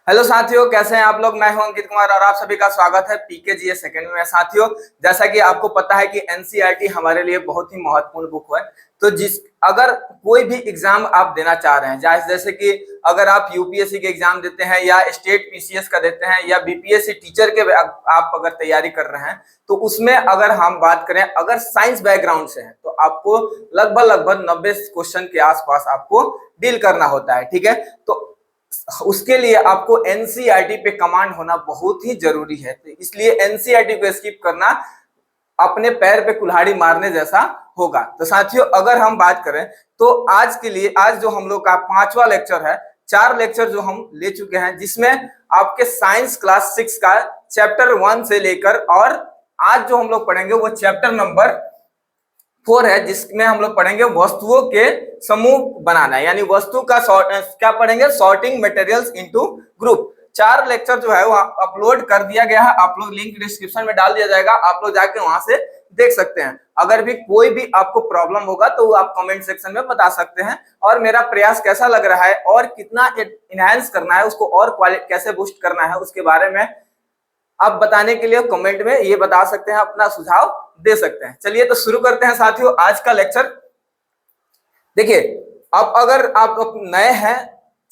Hello साथियों, कैसे हैं आप लोग। मैं हूं अंकित कुमार और आप सभी का स्वागत है पीकेजीएस सेकंड में। साथियों, जैसा कि आपको पता है कि एनसीईआरटी हमारे लिए बहुत ही महत्वपूर्ण बुक है। तो अगर कोई भी एग्जाम आप देना चाह रहे हैं, जैसे कि अगर आप यूपीएससी के एग्जाम देते हैं या स्टेट पीसीएस का देते हैं या बीपीएससी टीचर के आप अगर तैयारी कर रहे हैं, तो उसमें अगर हम बात करें, अगर साइंस बैकग्राउंड से है तो आपको लगभग 90 क्वेश्चन के आसपास आपको डील करना होता है। ठीक है, तो उसके लिए आपको एनसीईआरटी पे कमांड होना बहुत ही जरूरी है। तो इसलिए एनसीईआरटी को स्किप करना अपने पैर पे कुल्हाड़ी मारने जैसा होगा। तो साथियों, अगर हम बात करें तो आज के लिए, आज जो हम लोग का 5वां लेक्चर है, 4 लेक्चर जो हम ले चुके हैं, जिसमें आपके साइंस क्लास 6 का चैप्टर 1 से लेकर, और आज जो हम लोग पढ़ेंगे वो चैप्टर नंबर 4 है, जिसमें हम लोग पढ़ेंगे वस्तुओं के समूह बनाना, यानी वस्तु का क्या पढ़ेंगे, sorting materials into group. 4 lecture जो है वो अपलोड कर दिया गया है, आप लोग लिंक डिस्क्रिप्शन में डाल दिया जाएगा, आप लोग जाके वहां से देख सकते हैं। अगर भी कोई भी आपको प्रॉब्लम होगा तो आप कमेंट सेक्शन में बता सकते हैं, और मेरा प्रयास कैसा लग रहा है और कितना इनहेंस करना है, उसको और क्वालिटी कैसे बूस्ट करना है, उसके बारे में आप बताने के लिए कमेंट में ये बता सकते हैं, अपना सुझाव दे सकते हैं। चलिए तो शुरू करते हैं साथियों आज का लेक्चर। देखिए, अब अगर आप नए हैं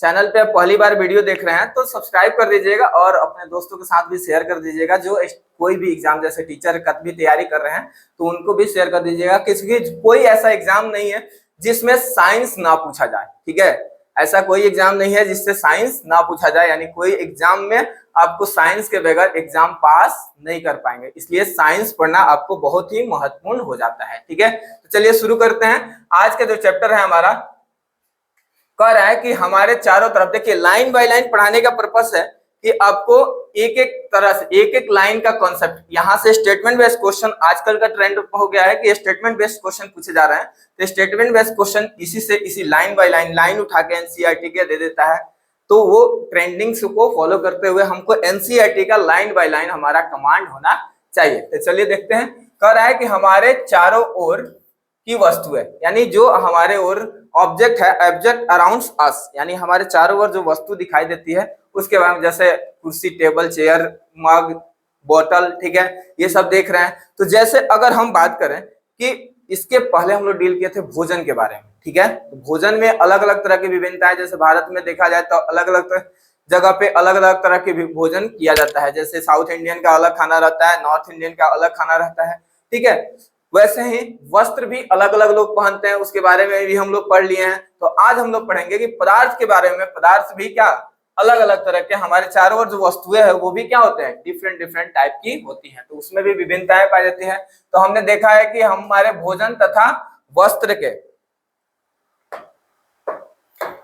चैनल पे, पहली बार वीडियो देख रहे हैं, तो सब्सक्राइब कर दीजिएगा और अपने दोस्तों के साथ भी शेयर कर दीजिएगा। जो कोई भी एग्जाम जैसे टीचर का भी तैयारी कर रहे हैं तो उनको भी शेयर कर दीजिएगा। किसी कोई ऐसा एग्जाम नहीं है जिसमें साइंस ना पूछा जाए। ठीक है, ऐसा कोई एग्जाम नहीं है जिससे साइंस ना पूछा जाए, यानी कोई एग्जाम में आपको साइंस के बगैर एग्जाम पास नहीं कर पाएंगे। इसलिए साइंस पढ़ना आपको बहुत ही महत्वपूर्ण हो जाता है। ठीक है, तो चलिए शुरू करते हैं। आज का जो चैप्टर है हमारा, कह रहा है कि हमारे चारों तरफ, देखिए लाइन बाय लाइन पढ़ाने का पर्पस है कि आपको एक एक तरह से एक एक लाइन का कॉन्सेप्ट, यहाँ से स्टेटमेंट बेस्ड क्वेश्चन, आजकल का ट्रेंड हो गया है कि स्टेटमेंट बेस्ड क्वेश्चन पूछे जा रहे हैं, तो स्टेटमेंट बेस्ड क्वेश्चन इसी लाइन बाय लाइन उठा के एनसीईआरटी के दे देता है। तो वो ट्रेंडिंग्स को फॉलो करते हुए हमको एनसीईआरटी का लाइन बाय लाइन हमारा कमांड होना चाहिए। तो चलिए देखते हैं। कह रहा है कि हमारे चारों ओर की वस्तु है, यानी जो हमारे ओर ऑब्जेक्ट है, ऑब्जेक्ट अराउंड अस, यानी हमारे चारों ओर जो वस्तु दिखाई देती है उसके बारे में, जैसे कुर्सी, टेबल, चेयर, मग, बोतल, ठीक है, ये सब देख रहे हैं। तो जैसे अगर हम बात करें कि इसके पहले हम लोग डील किए थे भोजन के बारे में। ठीक है, तो भोजन में अलग अलग तरह की विभिन्नताएं, जैसे भारत में देखा जाए तो अलग अलग जगह पे अलग अलग तरह के भोजन किया जाता है। जैसे साउथ इंडियन का अलग खाना रहता है, नॉर्थ इंडियन का अलग खाना रहता है। ठीक है, वैसे ही वस्त्र भी अलग अलग लोग पहनते हैं, उसके बारे में भी हम लोग पढ़ लिए हैं। तो आज हम लोग पढ़ेंगे कि पदार्थ के बारे में। पदार्थ भी क्या अलग अलग तरह के, हमारे चारों ओर जो वस्तुएं हैं वो भी क्या होते हैं, डिफरेंट डिफरेंट टाइप की होती हैं, तो उसमें भी विभिन्नताएं पाई जाती हैं। तो हमने देखा है कि हमारे भोजन तथा वस्त्र के,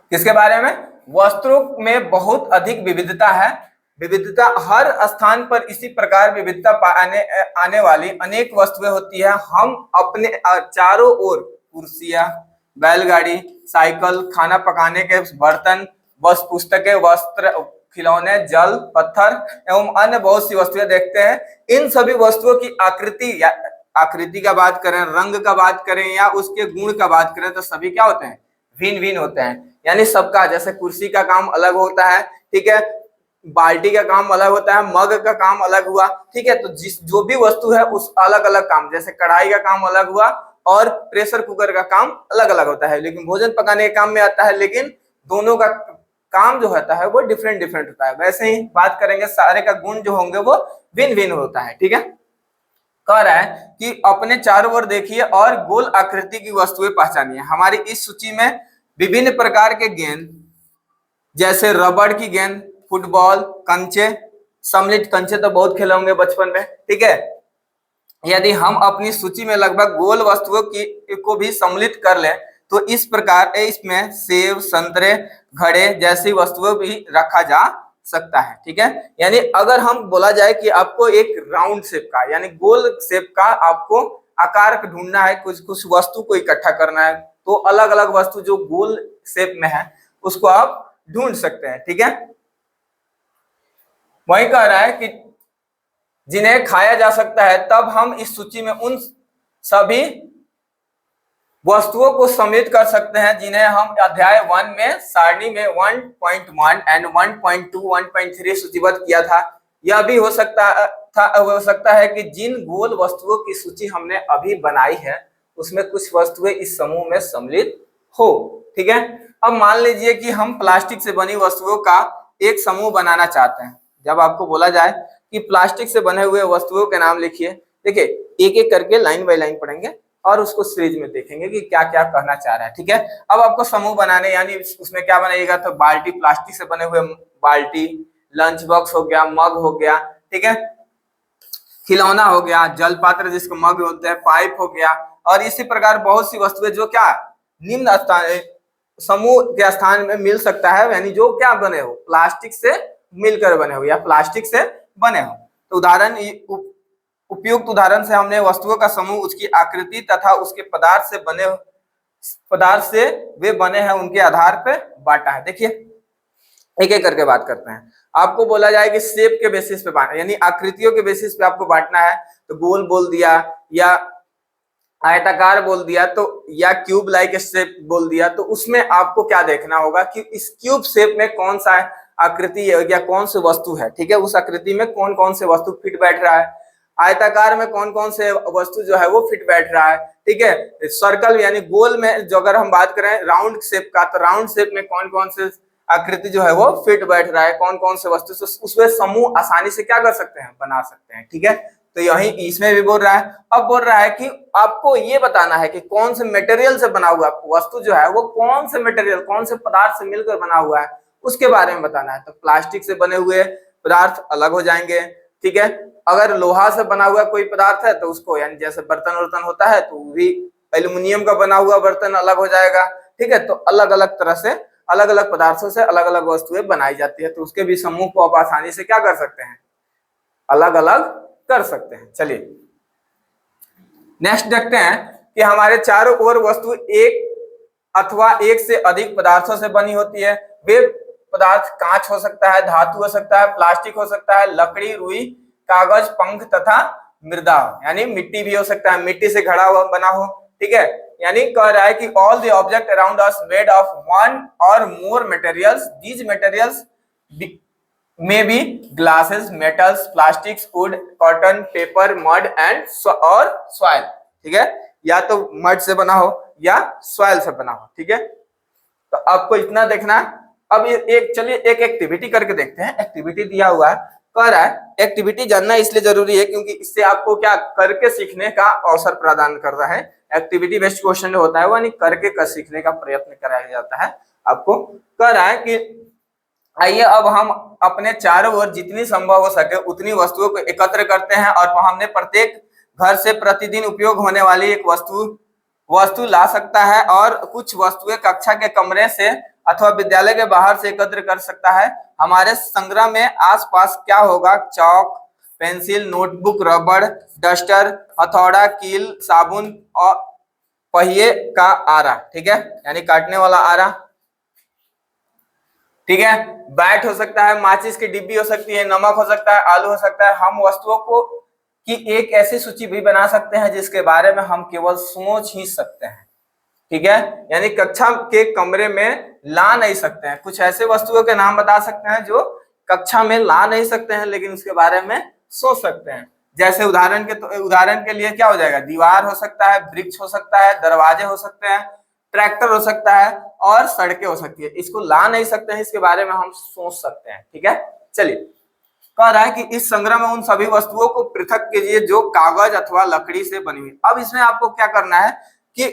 किसके बारे में, वस्त्रों में बहुत अधिक विविधता है। विविधता हर स्थान पर इसी प्रकार विविधता आने वाली अनेक वस्तुएं होती है। हम अपने चारों ओर कुर्सियां, बैलगाड़ी, साइकिल, खाना पकाने के बर्तन, बस पुस्तकें, वस्त्र, खिलौने, जल, पत्थर एवं अन्य बहुत सी वस्तुएं देखते हैं। इन सभी वस्तुओं की आकृति का बात करें, रंग का बात करें या उसके गुण का बात करें, तो सभी क्या होते हैं, भिन्न भिन्न होते हैं। यानी सबका, जैसे कुर्सी का काम अलग होता है, ठीक है, बाल्टी का काम अलग होता है, मग का काम अलग हुआ। ठीक है, तो जो भी वस्तु है उस अलग अलग काम, जैसे कढ़ाई का काम अलग हुआ और प्रेशर कुकर का काम अलग अलग होता है, लेकिन भोजन पकाने के काम में आता है, लेकिन दोनों का काम जो होता है वो डिफरेंट डिफरेंट होता है। वैसे ही बात करेंगे, सारे का गुण जो होंगे वो भिन्न भिन्न होता है। ठीक है, कह रहा है कि अपने चारों ओर देखिए और गोल आकृति की वस्तुएं पहचानिए। हमारी इस सूची में विभिन्न प्रकार के गेंद, जैसे रबड़ की गेंद, फुटबॉल, कंचे, सम्मिलित कंचे तो बहुत खेले होंगे बचपन में। ठीक है, यदि हम अपनी सूची में लगभग गोल वस्तुओं को भी सम्मिलित कर लें तो इस प्रकार इसमें सेब, संतरे, घड़े जैसी वस्तुएं भी रखा जा सकता है। ठीक है, यानी अगर हम बोला जाए कि आपको एक राउंड शेप का, यानी गोल शेप का आपको आकार ढूंढना है, कुछ कुछ वस्तु को इकट्ठा करना है, तो अलग अलग वस्तु जो गोल शेप में है उसको आप ढूंढ सकते हैं। ठीक है, वही कह रहा है कि जिन्हें खाया जा सकता है, तब हम इस सूची में उन सभी वस्तुओं को सम्मिलित कर सकते हैं जिन्हें हम अध्याय 1 में सारणी में 1.1 एंड 1.2 1.3 सूचीबद्ध किया था। यह भी हो सकता है कि जिन गोल वस्तुओं की सूची हमने अभी बनाई है उसमें कुछ वस्तुएं इस समूह में सम्मिलित हो। ठीक है, अब मान लीजिए कि हम प्लास्टिक से बनी वस्तुओं का एक समूह बनाना चाहते हैं। जब आपको बोला जाए कि प्लास्टिक से बने हुए वस्तुओं के नाम लिखिए, देखिए एक एक करके लाइन बाय लाइन पढ़ेंगे और उसको सीरीज में देखेंगे कि क्या क्या कहना चाह रहा है। ठीक है, अब आपको समूह बनाने यानी उसमें क्या बनाइएगा, तो बाल्टी, प्लास्टिक से बने हुए बाल्टी, लंच बॉक्स हो गया, मग हो गया, ठीक है, खिलौना हो गया, जल पात्र जिसको मग होते हैं, पाइप हो गया, और इसी प्रकार बहुत सी वस्तुएं जो क्या निम्न स्थान समूह के स्थान में मिल सकता है, यानी जो क्या बने हो, प्लास्टिक से मिलकर बने हो या प्लास्टिक से बने हो। तो उपयुक्त उदाहरण से हमने वस्तुओं का समूह उसकी आकृति तथा उसके पदार्थ से वे बने हैं उनके आधार पर बांटा है। देखिए एक एक करके बात करते हैं। आपको बोला जाए कि शेप के बेसिस पे बांटना, यानी आकृतियों के बेसिस पे आपको बांटना है, तो गोल बोल दिया या आयताकार बोल दिया तो या क्यूब लाइक शेप बोल दिया, तो उसमें आपको क्या देखना होगा कि इस क्यूब शेप में कौन सा आकृति है या कौन सी वस्तु है। ठीक है, उस आकृति में कौन कौन से वस्तु फिट बैठ रहा है, आयताकार में कौन कौन से वस्तु जो है वो फिट बैठ रहा है। ठीक है, सर्कल यानी गोल में जो अगर हम बात करें राउंड शेप का, तो राउंड शेप में कौन कौन से आकृति जो है वो फिट बैठ रहा है, कौन कौन से वस्तु से उसमें समूह आसानी से क्या कर सकते हैं, बना सकते हैं। ठीक है, तो यही इसमें भी बोल रहा है। अब बोल रहा है कि आपको ये बताना है कि कौन से मटेरियल से बना हुआ वस्तु जो है वो कौन से मटेरियल, कौन से पदार्थ से मिलकर बना हुआ है, उसके बारे में बताना है। तो प्लास्टिक से बने हुए पदार्थ अलग हो जाएंगे। ठीक है, अगर लोहा से बना हुआ कोई पदार्थ है तो उसको, यानी जैसे बर्तन वर्तन होता है तो भी एल्यूमिनियम का बना हुआ बर्तन अलग हो जाएगा। ठीक है, तो अलग अलग तरह से अलग अलग पदार्थों से अलग अलग वस्तुएं बनाई जाती है, तो उसके भी समूह को आप आसानी से क्या कर सकते हैं, अलग अलग कर सकते हैं। चलिए नेक्स्ट देखते हैं कि हमारे चारों ओर वस्तु एक अथवा एक से अधिक पदार्थों से बनी होती है। वे पदार्थ कांच हो सकता है, धातु हो सकता है, प्लास्टिक हो सकता है, लकड़ी, रुई, कागज, पंख तथा मृदा, यानी मिट्टी भी हो सकता है, मिट्टी से घड़ा हुआ बना हो। ठीक है, यानी कह रहा है कि all the object around us made of one और more materials, these materials may be glasses, metals, plastics, wood, cotton, paper, mud and और soil। ठीक है, या तो मड से बना हो या सॉइल से बना हो। ठीक है, तो आपको इतना देखना है। अब एक चलिए एक एक्टिविटी करके देखते हैं। एक्टिविटी दिया हुआ है, कह रहा है एक्टिविटी जानना इसलिए जरूरी है क्योंकि इससे आपको क्या करके सीखने का अवसर प्रदान कर रहा है। एक्टिविटी बेस्ड क्वेश्चन जो होता है वो यानी करके कर सीखने का प्रयत्न कराया जाता है। आपको कह रहा है कि आइए अब हम अपने चारों ओर जितनी संभव हो सके उतनी वस्तुओं को एकत्र करते हैं और हमने प्रत्येक घर से प्रतिदिन उपयोग होने वाली एक वस्तु ला सकता है और कुछ वस्तुएं कक्षा के कमरे से अथवा विद्यालय के बाहर से एकत्र कर सकता है। हमारे संग्रह में आसपास क्या होगा, चाक, पेंसिल, नोटबुक, रबड़, डस्टर, हथौड़ा, कील, साबुन और पहिए का आरा। ठीक है, यानी काटने वाला आरा। ठीक है, बैट हो सकता है, माचिस की डिब्बी हो सकती है, नमक हो सकता है, आलू हो सकता है। हम वस्तुओं को की एक ऐसी सूची भी बना सकते हैं जिसके बारे में हम केवल सोच ही सकते हैं। ठीक है, यानी कक्षा के कमरे में ला नहीं सकते हैं, कुछ ऐसे वस्तुओं के नाम बता सकते हैं जो कक्षा में ला नहीं सकते हैं लेकिन उसके बारे में सोच सकते हैं। जैसे उदाहरण के लिए क्या हो जाएगा, दीवार हो सकता है, वृक्ष हो सकता है, दरवाजे हो सकते हैं, ट्रैक्टर हो सकता है और सड़कें हो सकती है। इसको ला नहीं सकते हैं, इसके बारे में हम सोच सकते हैं। ठीक है, चलिए कह रहा है कि इस संग्रह में उन सभी वस्तुओं को पृथक कीजिए जो कागज अथवा लकड़ी से बनी हुई। अब इसमें आपको क्या करना है कि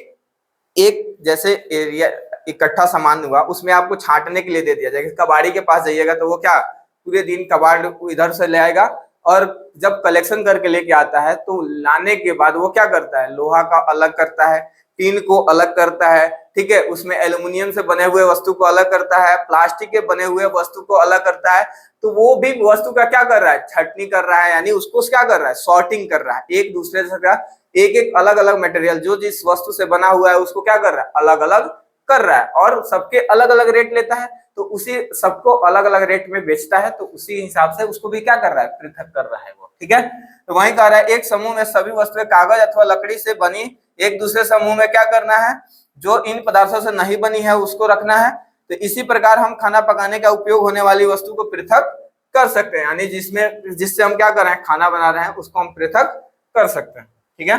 एक जैसे एरिया इकट्ठा सामान हुआ उसमें आपको छांटने के लिए दे दिया जाएगा। कबाड़ी के पास जाइएगा तो वो क्या पूरे दिन कबाड़ इधर से ले आएगा और जब कलेक्शन करके लेके आता है तो लाने के बाद वो क्या करता है, लोहा का अलग करता है, टीन को अलग करता है। ठीक है, उसमें एल्युमिनियम से बने हुए वस्तु को अलग करता है, प्लास्टिक के बने हुए वस्तु को अलग करता है। तो वो भी वस्तु का क्या कर रहा है, छटनी कर रहा है, यानी उसको क्या कर रहा है, सॉर्टिंग कर रहा है। एक दूसरे से क्या एक एक अलग अलग मटेरियल जो जिस वस्तु से बना हुआ है उसको क्या कर रहा है, अलग अलग कर रहा है और सबके अलग अलग रेट लेता है। तो उसी सबको अलग अलग रेट में बेचता है, तो उसी हिसाब से उसको भी क्या कर रहा है, पृथक कर रहा है वो। ठीक है, तो वही कह रहा है एक समूह में सभी वस्तुएं कागज अथवा लकड़ी से बनी, एक दूसरे समूह में क्या करना है, जो इन पदार्थों से नहीं बनी है उसको रखना है। तो इसी प्रकार हम खाना पकाने का उपयोग होने वाली वस्तु को पृथक कर सकते हैं, यानी जिससे हम क्या कर रहे हैं, खाना बना रहे हैं, उसको हम पृथक कर सकते हैं। ठीक है,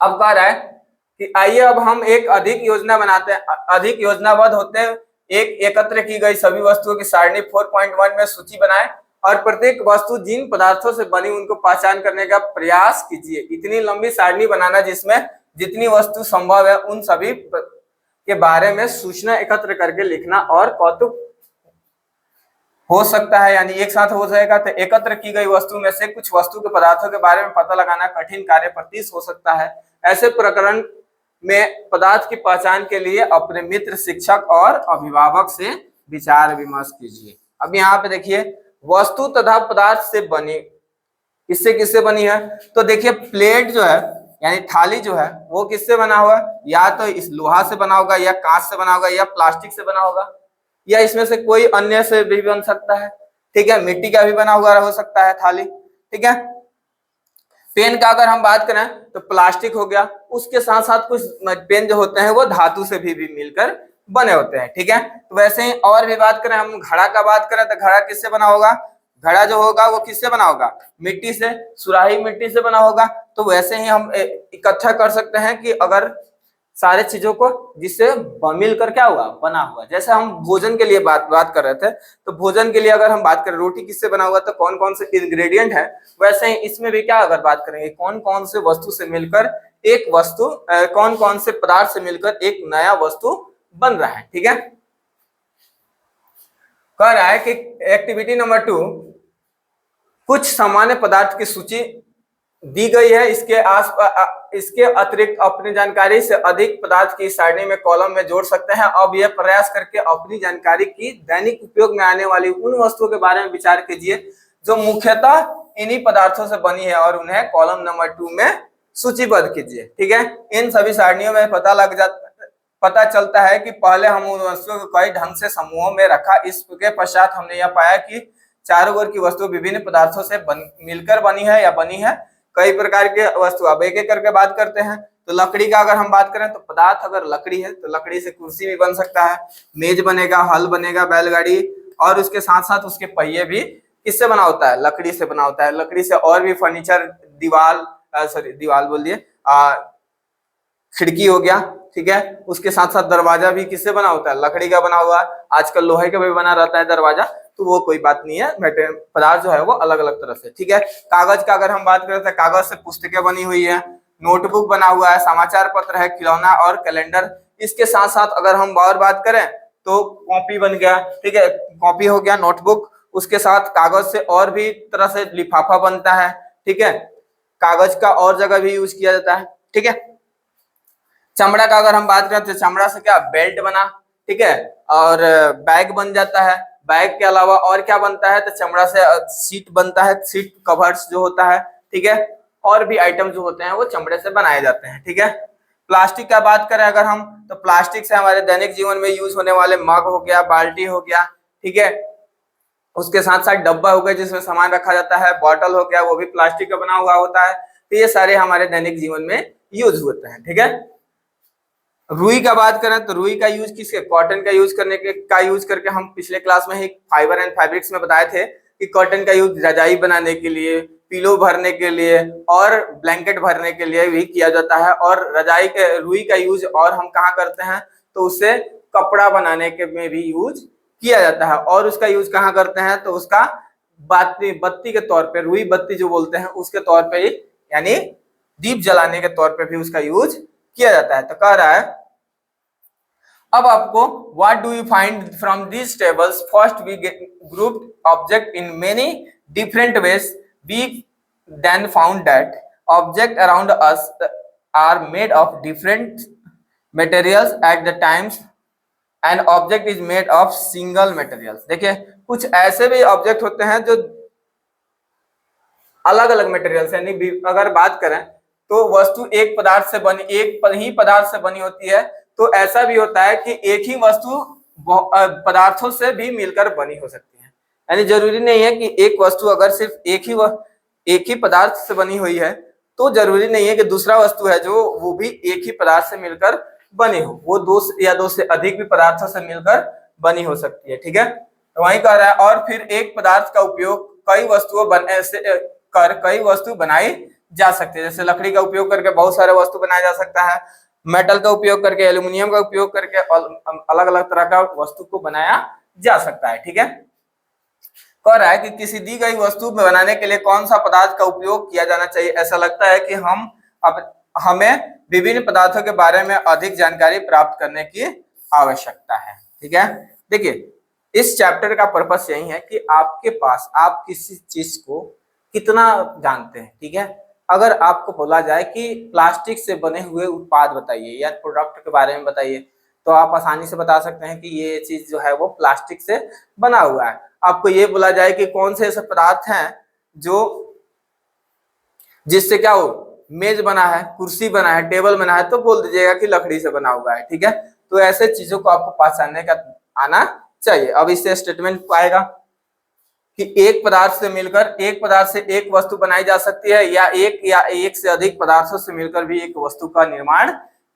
अब कह रहा है कि आइए अब हम एक अधिक योजना बनाते हैं, अधिक योजनाबद्ध होते हैं, एक एकत्र की गई सभी वस्तुओं की सारणी 4.1 में सूची बनाएं और प्रत्येक वस्तु जिन पदार्थों से बनी उनको पहचान करने का प्रयास कीजिए। इतनी लंबी सारणी बनाना जिसमें जितनी वस्तु संभव है उन सभी के बारे में सूचना एकत्र करके लिखना और कौतुक हो सकता है, यानी एक साथ हो जाएगा। तो एकत्र की गई वस्तु में से कुछ वस्तु के पदार्थों के बारे में पता लगाना कठिन कार्य प्रतीत हो सकता है। ऐसे प्रकरण में पदार्थ की पहचान के लिए अपने मित्र, शिक्षक और अभिभावक से विचार विमर्श कीजिए। अब यहाँ पे देखिए वस्तु तथा पदार्थ से बनी, किससे किससे बनी है, तो देखिए प्लेट जो है यानी थाली जो है वो किससे बना हुआ है, या तो इस लोहा से बना होगा, या कांच से बना होगा, या प्लास्टिक से बना होगा, या इसमें से कोई अन्य से भी बन सकता है। ठीक है, मिट्टी का भी बना हुआ हो सकता है थाली। ठीक है, पेन का अगर हम बात करें तो प्लास्टिक हो गया, उसके साथ साथ कुछ पेन जो होते हैं वो धातु से भी मिलकर बने होते हैं। ठीक है, तो वैसे ही और भी बात करें, हम घड़ा का बात करें तो घड़ा किससे बना होगा, घड़ा जो होगा वो किससे बना होगा, मिट्टी से, सुराही मिट्टी से बना होगा। तो वैसे ही हम इकट्ठा कर सकते हैं कि अगर सारे चीजों को जिससे मिलकर क्या हुआ, बना हुआ। जैसे हम भोजन के लिए बात कर रहे थे, तो भोजन के लिए अगर हम बात करें रोटी किससे बना हुआ, तो कौन कौन से इंग्रेडिएंट है, वैसे ही इसमें भी क्या अगर बात करेंगे कौन कौन से वस्तु से मिलकर एक वस्तु, कौन कौन से पदार्थ से मिलकर एक नया वस्तु बन रहा है। ठीक है, कह रहा है कि एक्टिविटी नंबर 2, कुछ सामान्य पदार्थ की सूची दी गई है, इसके अतिरिक्त अपनी जानकारी से अधिक पदार्थ की सारणी में कॉलम में जोड़ सकते हैं। अब यह प्रयास करके अपनी जानकारी की दैनिक उपयोग में आने वाली उन वस्तुओं के बारे में विचार कीजिए जो मुख्यतः इन्हीं पदार्थों से बनी है और उन्हें कॉलम नंबर 2 में सूचीबद्ध कीजिए। ठीक है, इन सभी सारणियों में पता चलता है कि पहले हम उन वस्तुओं को कई ढंग से समूहों में रखा, इसके पश्चात हमने यह पाया कि चारों ओर की वस्तु विभिन्न पदार्थों से मिलकर बनी है या बनी है कई प्रकार के वस्तु। अब एक एक करके बात करते हैं। तो लकड़ी का अगर हम बात करें तो पदार्थ अगर लकड़ी है तो लकड़ी से कुर्सी भी बन सकता है, मेज बनेगा, हल बनेगा, बैलगाड़ी, और उसके साथ साथ उसके पहिए भी किससे बना होता है, लकड़ी से बना होता है। लकड़ी से और भी फर्नीचर, दीवाल बोल दिए, खिड़की हो गया। ठीक है, उसके साथ साथ दरवाजा भी किससे बना होता है, लकड़ी का बना हुआ। आजकल लोहे का भी बना रहता है दरवाजा, तो वो कोई बात नहीं है, पदार्थ जो है वो अलग अलग तरह से। ठीक है, कागज का अगर हम बात करें तो कागज से पुस्तकें बनी हुई है, नोटबुक बना हुआ है, समाचार पत्र है, खिलौना और कैलेंडर। इसके साथ साथ अगर हम और बात करें तो कॉपी बन गया। ठीक है, कॉपी हो गया, नोटबुक, उसके साथ कागज से और भी तरह से लिफाफा बनता है। ठीक है, कागज का और जगह भी यूज किया जाता है। ठीक है, चमड़ा का अगर हम बात करें तो चमड़ा से क्या, बेल्ट बना। ठीक है, और बैग बन जाता है। बैग के अलावा और क्या बनता है, तो चमड़ा से सीट बनता है, सीट कवर्स जो होता है। ठीक है, और भी आइटम जो होते हैं वो चमड़े से बनाए जाते हैं। ठीक है, प्लास्टिक का बात करें अगर हम, तो प्लास्टिक से हमारे दैनिक जीवन में यूज होने वाले मग हो गया, बाल्टी हो गया। ठीक है, उसके साथ साथ डब्बा हो गया जिसमें सामान रखा जाता है, बॉटल हो गया, वो भी प्लास्टिक का बना हुआ होता है। तो ये सारे हमारे दैनिक जीवन में यूज होते हैं। ठीक है, रुई का बात करें तो रुई का यूज किसके, कॉटन का यूज करके हम पिछले क्लास में ही फाइबर एंड फैब्रिक्स में बताए थे कि कॉटन का यूज रजाई बनाने के लिए, पिलो भरने के लिए और ब्लैंकेट भरने के लिए भी किया जाता है। और रुई का यूज और हम कहाँ करते हैं, तो उससे कपड़ा बनाने के में भी यूज किया जाता है। और उसका यूज कहाँ करते हैं, तो उसका बत्ती के तौर पे, रुई बत्ती जो बोलते हैं उसके तौर पे, यानी दीप जलाने के तौर पे भी उसका यूज किया जाता है। तो कह रहा है अब आपको what do you find from these tables? First we grouped object in many different ways. We then found that object around us are made of different materials at the times and object is made of single materials. देखिए कुछ ऐसे भी object होते हैं जो अलग अलग material, यानी अगर बात करें तो वस्तु एक ही पदार्थ से बनी होती है। तो ऐसा भी होता है कि एक ही वस्तु पदार्थों से भी मिलकर बनी हो सकती है। यानी जरूरी नहीं है कि एक वस्तु अगर सिर्फ एक ही पदार्थ से बनी हुई है तो जरूरी नहीं है कि दूसरा वस्तु है जो वो भी एक ही पदार्थ से मिलकर बनी हो, वो दो से अधिक भी पदार्थों से मिलकर बनी हो सकती है। ठीक है, तो वही कह रहा है और फिर एक पदार्थ का उपयोग कई वस्तुओं कई वस्तु बनाई जा सकती है। जैसे लकड़ी का उपयोग करके बहुत सारे वस्तु बनाया जा सकता है, मेटल का उपयोग करके, एल्यूमिनियम का उपयोग करके अलग अलग तरह का वस्तु को बनाया जा सकता है। ठीक है, कह रहा है कि किसी दी गई वस्तु बनाने के लिए कौन सा पदार्थ का उपयोग किया जाना चाहिए। ऐसा लगता है कि हमें विभिन्न पदार्थों के बारे में अधिक जानकारी प्राप्त करने की आवश्यकता है। ठीक है, देखिए इस चैप्टर का पर्पस यही है कि आपके पास आप किसी चीज को कितना जानते हैं। ठीक है, अगर आपको बोला जाए कि प्लास्टिक से बने हुए उत्पाद बताइए या प्रोडक्ट के बारे में बताइए तो आप आसानी से बता सकते हैं कि ये चीज जो है वो प्लास्टिक से बना हुआ है। आपको ये बोला जाए कि कौन से ऐसे पदार्थ हैं जो जिससे क्या हो मेज बना है, कुर्सी बना है, टेबल बना है, तो बोल दीजिएगा कि लकड़ी से बना हुआ है। ठीक है, तो ऐसे चीजों को आपको पहचानने का आना चाहिए। अब इससे स्टेटमेंट आएगा कि एक पदार्थ से मिलकर एक पदार्थ से एक वस्तु बनाई जा सकती है या एक से अधिक पदार्थों से मिलकर भी एक वस्तु का निर्माण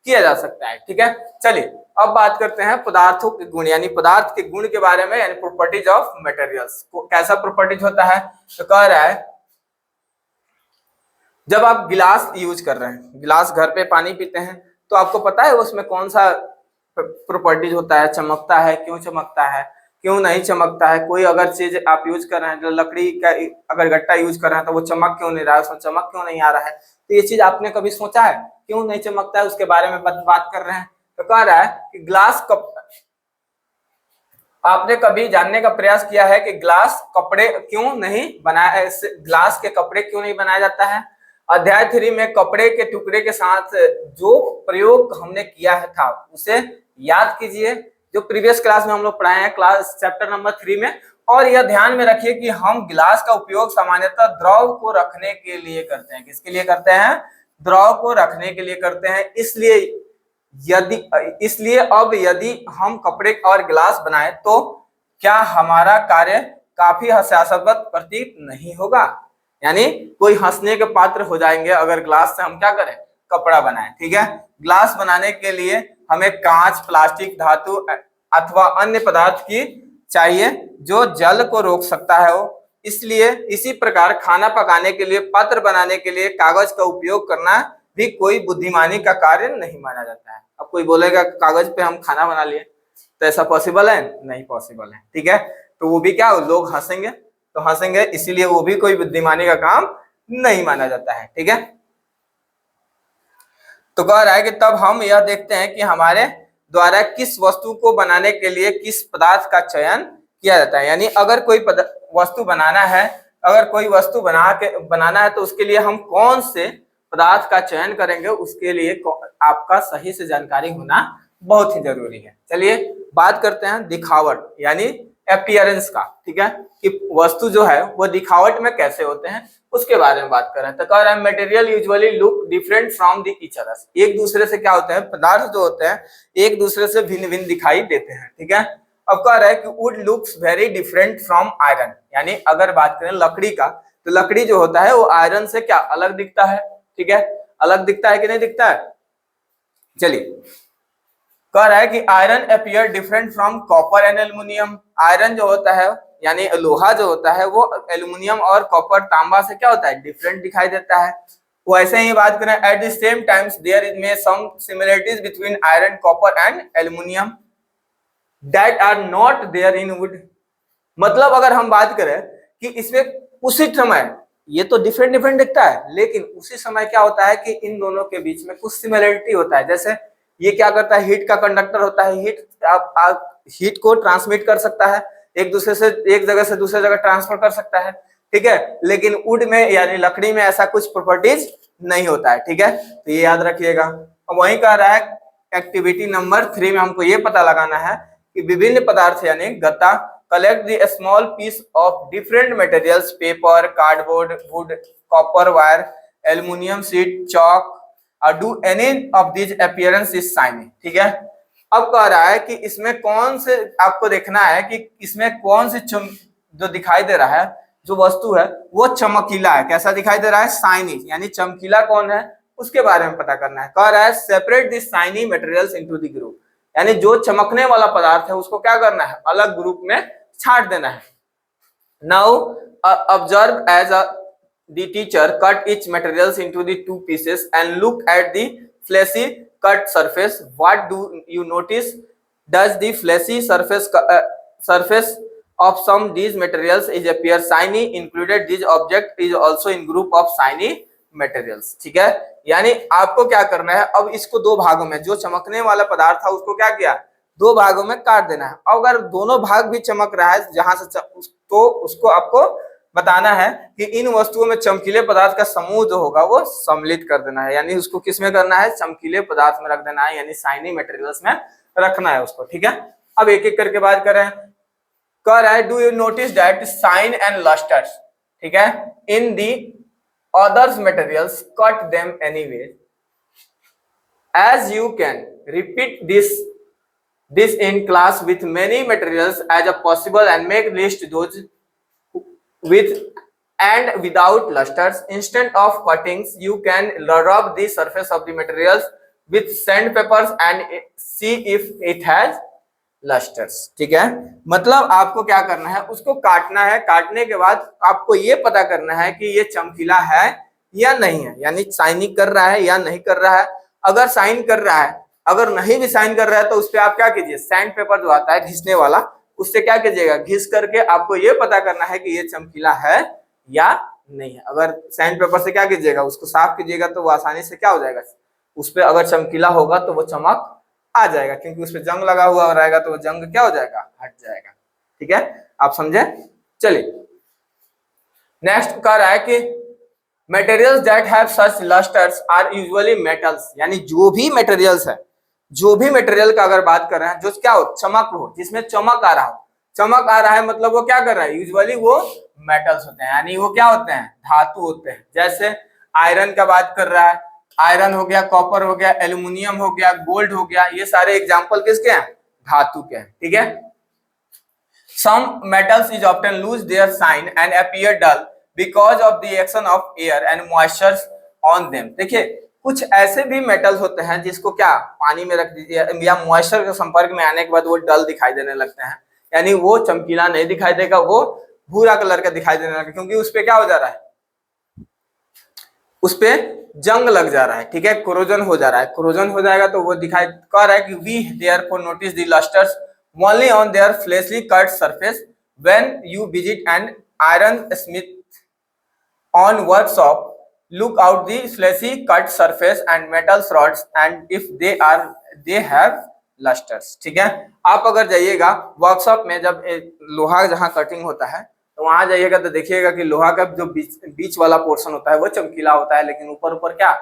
किया जा सकता है। ठीक है, चलिए अब बात करते हैं पदार्थों के गुण, यानी पदार्थ के गुण के बारे में, यानी प्रॉपर्टीज ऑफ मटेरियल्स। कैसा प्रॉपर्टीज होता है, तो कह रहा है जब आप गिलास यूज कर रहे हैं, गिलास घर पे पानी पीते हैं, तो आपको पता है उसमें कौन सा प्रॉपर्टीज होता है, चमकता है, क्यों चमकता है, क्यों नहीं चमकता है। कोई अगर चीज आप यूज कर रहे हैं, जो लकड़ी का अगर गट्टा यूज कर रहे हैं तो वो चमक क्यों नहीं रहा है, उसमें चमक क्यों नहीं आ रहा है। तो ये चीज आपने कभी सोचा है क्यों नहीं चमकता है, उसके बारे में बात कर रहे हैं। तो कह रहा है कि ग्लास कप, आपने कभी जानने का प्रयास किया है कि ग्लास कपड़े क्यों नहीं बनाया, ग्लास के कपड़े क्यों नहीं बनाया जाता है। अध्याय 3 में कपड़े के टुकड़े के साथ जो प्रयोग हमने किया है था उसे याद कीजिए, जो प्रीवियस क्लास में हम लोग पढ़ाए हैं, क्लास चैप्टर नंबर 3 में। और यह ध्यान में रखिए कि हम गिलास का उपयोग सामान्यतः द्रव को रखने के लिए करते हैं। किसके लिए करते हैं, द्रव को रखने के लिए करते हैं। इसलिए अब यदि हम कपड़े और गिलास बनाए तो क्या हमारा कार्य काफी हास्यास्पद प्रतीत नहीं होगा, यानी कोई हंसने के पात्र हो जाएंगे अगर ग्लास से हम क्या करें, कपड़ा बनाएं। ठीक है, ग्लास बनाने के लिए हमें कांच, प्लास्टिक, धातु अथवा अन्य पदार्थ की चाहिए जो जल को रोक सकता है वो। इसलिए इसी प्रकार खाना पकाने के लिए, पत्र बनाने के लिए कागज का उपयोग करना भी कोई बुद्धिमानी का कार्य नहीं माना जाता है। अब कोई बोलेगा कागज पे हम खाना बना लिए, तो ऐसा पॉसिबल है, नहीं पॉसिबल है। ठीक है, तो वो भी क्या, लोग हंसेंगे, तो हंसेंगे, इसीलिए वो भी कोई बुद्धिमानी का काम नहीं माना जाता है। ठीक है, तो कह रहा है कि तब हम यह देखते हैं कि हमारे द्वारा किस वस्तु को बनाने के लिए किस पदार्थ का चयन किया जाता है। यानी अगर कोई वस्तु बनाना है, अगर कोई वस्तु बनाना है तो उसके लिए हम कौन से पदार्थ का चयन करेंगे, उसके लिए आपका सही से जानकारी होना बहुत ही जरूरी है। चलिए बात करते हैं दिखावट यानी अपीयरेंस का। ठीक है, कि वस्तु जो है वो दिखावट में कैसे होते हैं उसके बारे में बात कर रहे हैं। तो कह रहा है material usually look different from the each other. एक दूसरे से क्या होते हैं, पदार्थ जो होते हैं एक दूसरे से भिन्न भिन्न दिखाई देते हैं। ठीक है, अब कह रहा है कि would looks very different from iron, यानी अगर बात करें लकड़ी का, तो लकड़ी जो होता है वो आयरन से क्या अलग दिखता है। ठीक है, अलग दिखता है कि नहीं दिखता है। चलिए कह रहा है कि iron appear different from copper and aluminium. Iron जो होता है यानी लोहा जो होता है वो एल्युमिनियम और कॉपर, तांबा से क्या होता है, डिफरेंट दिखाई देता है। वैसे ही बात करें at the same times there is may some similarities between iron, copper and aluminium that are not there in wood. मतलब अगर हम बात करें कि इसमें उसी समय ये तो डिफरेंट डिफरेंट दिखता है, लेकिन उसी समय क्या होता है कि इन दोनों के बीच में कुछ सिमिलरिटी होता है। जैसे ये क्या करता है, हीट का कंडक्टर होता है, हीट को ट्रांसमिट कर सकता है, एक दूसरे से, एक जगह से दूसरे जगह ट्रांसफर कर सकता है। ठीक है, लेकिन वुड में यानी लकड़ी में ऐसा कुछ प्रॉपर्टीज नहीं होता है। ठीक है, तो ये याद रखिएगा। अब वही कह रहा है एक्टिविटी नंबर 3 में हमको ये पता लगाना है कि विभिन्न पदार्थ यानी गत्ता collect the small piece of different materials, paper, cardboard, wood, copper wire, aluminum sheet, chalk, do any of these appearance is shiny। ठीक है, अब कह रहा है कि इसमें कौन से, आपको देखना है कि इसमें कौन से जो दिखाई दे रहा है जो वस्तु है वो चमकीला है। कैसा दिखाई दे रहा है? शाइनी, यानी चमकीला कौन है उसके बारे में पता करना है। कह रहा है separate this shiny materials into the group, यानी जो चमकने वाला पदार्थ है उसको क्या करना है? अलग ग्रुप में छांट देना है। Now observe as the teacher cut each materials into the two pieces and look at the fleshy cut surface. What do you notice? Does the fleshy surface of some these materials is appear shiny? Included this object is also in group of shiny materials. ठीक है, यानी आपको क्या करना है, अब इसको दो भागों में, जो चमकने वाला पदार्थ था उसको क्या किया, दो भागों में काट देना है। अगर दोनों भाग भी चमक रहा है जहां से तो उसको आपको बताना है कि इन वस्तुओं में चमकीले पदार्थ का समूह जो होगा वो सम्मिलित कर देना है, यानी उसको किस में करना है? चमकीले पदार्थ में रख देना है, यानी शाइनी मटेरियल्स में रखना है उसको। ठीक है, अब एक एक करके बात करें। कह रहा है do you notice that shine and lustres, ठीक है, in the others materials cut them anyway as you can repeat this in class with many materials as a possible and make list those with and without lusters. Instead of cuttings you can rub the surface of the materials with sandpapers and see if it has lusters. ठीक है, मतलब आपको क्या करना है, उसको काटना है, काटने के बाद आपको ये पता करना है कि ये चमकीला है या नहीं है, यानी शाइनिंग कर रहा है या नहीं कर रहा है। अगर शाइन कर रहा है, अगर नहीं भी साइन कर रहा है तो उस पर आप क्या कीजिए, सैंड पेपर जो आता है घिसने वाला, उससे क्या कीजिएगा, घिस करके आपको ये पता करना है कि ये चमकीला है या नहीं है। अगर सैंड पेपर से क्या कीजिएगा, उसको साफ कीजिएगा तो वो आसानी से क्या हो जाएगा, उस पर अगर चमकीला होगा तो वो चमक आ जाएगा, क्योंकि उस पर जंग लगा हुआ रहेगा तो वो जंग क्या हो जाएगा, हट जाएगा। ठीक है, आप समझे। चलिए नेक्स्ट कह रहा है कि materials that have such lusters are usually metals, यानी जो भी मटेरियल्स है, जो भी मटेरियल का अगर बात कर रहे हैं जो क्या हो, चमक हो, जिसमें चमक आ रहा हो, चमक आ रहा है मतलब वो क्या कर रहा है, यूजुअली वो मेटल्स होते हैं, यानी वो क्या होते हैं, धातु होते हैं। जैसे आयरन का बात कर रहा है, आयरन हो गया, कॉपर हो गया, एल्यूमिनियम हो गया, गोल्ड हो गया, ये सारे एग्जाम्पल किसके हैं, धातु के हैं। ठीक है, some metals is often lose their shine and appear dull because of the action of air and moisture on them. देखिए कुछ ऐसे भी मेटल्स होते हैं जिसको क्या पानी में रख दीजिए या मॉइस्चर के संपर्क में आने के बाद वो डल दिखाई देने लगते हैं, यानी वो चमकीला नहीं दिखाई देगा, वो भूरा कलर का दिखाई देने लगेगा, क्योंकि उस पे क्या हो जा रहा है, उस पे जंग लग जा रहा है। ठीक है, कोरोजन हो जा रहा है, कोरोजन हो जाएगा तो वो दिखाई, कह रहा है कि we therefore notice the lustres only on their fleshly cut surface when you visit an iron smith on workshop. Look out the fleshy cut surface and metal rods and if they have lusters. ठीक है, आप अगर जाइएगा workshop में, जब लोहा जहां cutting होता है तो वहां जाइएगा तो देखिएगा कि लोहा का जो बीच वाला पोर्शन होता है वो चमकीला होता है, लेकिन ऊपर ऊपर क्या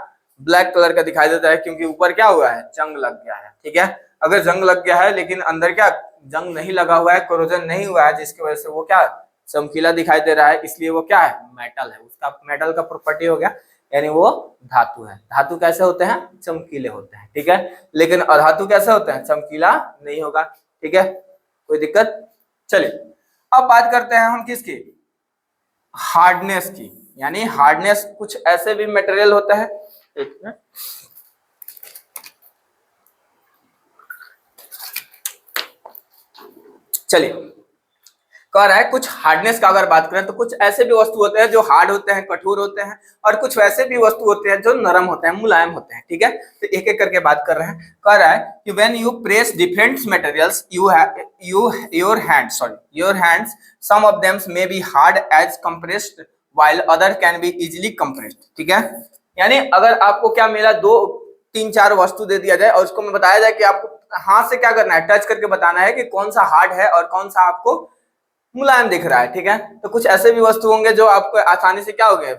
ब्लैक कलर का दिखाई देता है, क्योंकि ऊपर क्या हुआ है, जंग लग गया है। ठीक है, अगर जंग लग गया है लेकिन अंदर क्या जंग नहीं लगा हुआ है, कोरोजन नहीं हुआ है, जिसकी वजह से वो क्या चमकीला दिखाई दे रहा है, इसलिए वो क्या है, मेटल है। उसका मेटल का प्रॉपर्टी हो गया, यानी वो धातु है। धातु कैसे होते हैं, चमकीले होते हैं। ठीक है, लेकिन अधातु कैसे होते हैं, चमकीला नहीं होगा। ठीक है, कोई दिक्कत। चलिए अब बात करते हैं हम किसकी, हार्डनेस की, यानी हार्डनेस कुछ ऐसे भी मटेरियल होता है, एक मिनट, चलिए कह रहा है कुछ हार्डनेस का अगर बात करें तो कुछ ऐसे भी वस्तु होते हैं जो हार्ड होते हैं, कठोर होते हैं, और कुछ वैसे भी वस्तु होते हैं जो नरम होते हैं, मुलायम होते हैं। ठीक है, तो एक एक करके बात कर रहे हैं। कह रहा है कि when you press different materials your hands some of them may be hard as compressed while other can be easily compressed. ठीक है, यानी अगर आपको क्या मिला, दो तीन चार वस्तु दे दिया जाए और उसको मैं बताया जाए कि आपको हाथ से क्या करना है, टच करके बताना है कि कौन सा हार्ड है और कौन सा आपको मुलायम दिख रहा है। ठीक है, तो कुछ ऐसे भी वस्तु होंगे जो आपको आसानी से क्या हो गए,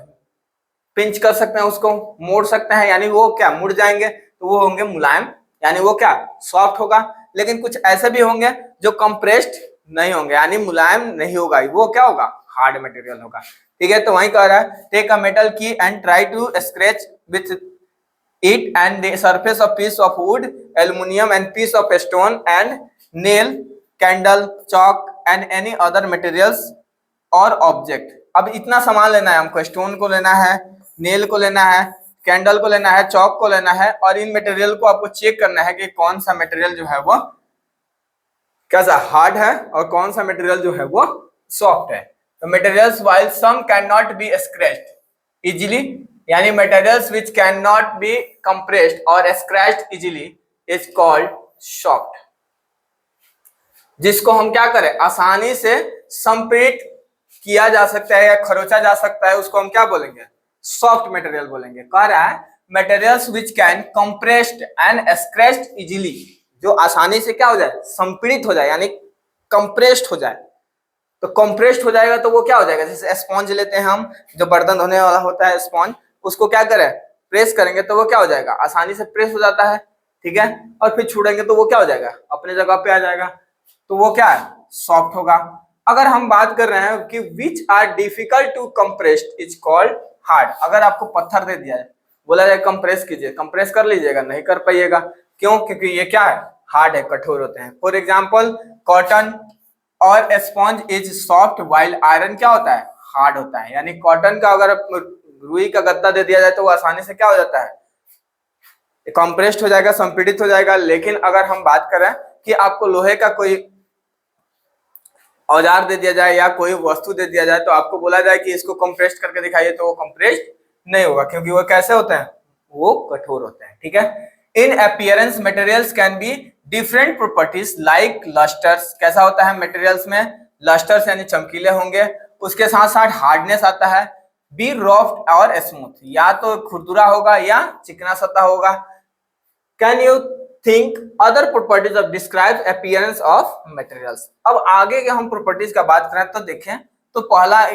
पिंच कर सकते हैं, उसको मोड़ सकते हैं, यानी वो क्या मुड़ जाएंगे, तो वो होंगे मुलायम, यानी वो क्या सॉफ्ट होगा। लेकिन कुछ ऐसे भी होंगे जो कंप्रेस्ड नहीं होंगे, यानी मुलायम नहीं होगा, वो क्या होगा, हार्ड मटेरियल होगा। ठीक है, तो वही कह रहा है take a metal key and try to scratch with it and the surface of piece of wood, aluminum and piece of stone and nail, candle, chalk and any other materials और object. अब इतना सामान लेना है हमको, stone को लेना है, नेल को लेना है, कैंडल को लेना है, चौक को लेना है, और इन मटेरियल को आपको चेक करना है कि कौन सा मटेरियल जो है वो कैसा हार्ड है और कौन सा मटेरियल जो है वो सॉफ्ट है। तो materials while some can not be scratched easily, यानी materials which can not be compressed और scratched easily is called soft. जिसको हम क्या करें, आसानी से संपीड़ित किया जा सकता है या खरोचा जा सकता है, उसको हम क्या बोलेंगे, सॉफ्ट मटेरियल बोलेंगे। कह रहा है materials which can compressed and scratched easily, जो आसानी से क्या हो जाए, संपीड़ित हो जाए, यानी कंप्रेस्ड हो जाए। तो कंप्रेस्ड हो जाएगा तो वो क्या हो जाएगा, जैसे स्पॉन्ज लेते हैं हम, जो बर्तन धोने वाला होता है स्पॉन्ज, उसको क्या करें, प्रेस करेंगे तो वो क्या हो जाएगा, आसानी से प्रेस हो जाता है, ठीक है। और फिर छोड़ेंगे तो वो क्या हो जाएगा, अपने जगह पे आ जाएगा, तो वो क्या है, सॉफ्ट होगा। अगर हम बात कर रहे हैं कि which are difficult to compressed is called hard. अगर आपको पत्थर दे दिया है, बोला जाए कंप्रेस कीजिए, कंप्रेस कर लीजिएगा, नहीं कर पाइएगा, क्यों, क्योंकि ये क्या है, हार्ड है, कठोर होते हैं। फॉर एग्जाम्पल कॉटन और sponge is soft while iron क्या होता है, हार्ड होता है। यानी कॉटन का अगर रुई का गत्ता दे दिया जाए तो वो आसानी से क्या हो जाता है, कंप्रेस्ड हो जाएगा, संपीड़ित हो जाएगा। लेकिन अगर हम बात करें कि आपको लोहे का कोई औजार दे दिया जाए या कोई वस्तु दे दिया जाए, तो आपको बोला जाए कि इसको कंप्रेस्ड करके दिखाइए, तो वो कंप्रेस्ड नहीं होगा, क्योंकि वो कैसे होते हैं, वो कठोर होते हैं, ठीक है। In appearance materials can be different properties like lustres, कैसा होता है मटेरियल्स में, लस्टर्स यानी चमकीले होंगे, उसके साथ साथ हार्डनेस आता है, बी रॉफ्ट और स्मूथ, या तो खुरदुरा होगा या चिकना सतह होगा। Can you think other properties of describe appearance of materials. अब आगे के हम प्रॉपर्टीज का बात करें तो देखें, तो पहला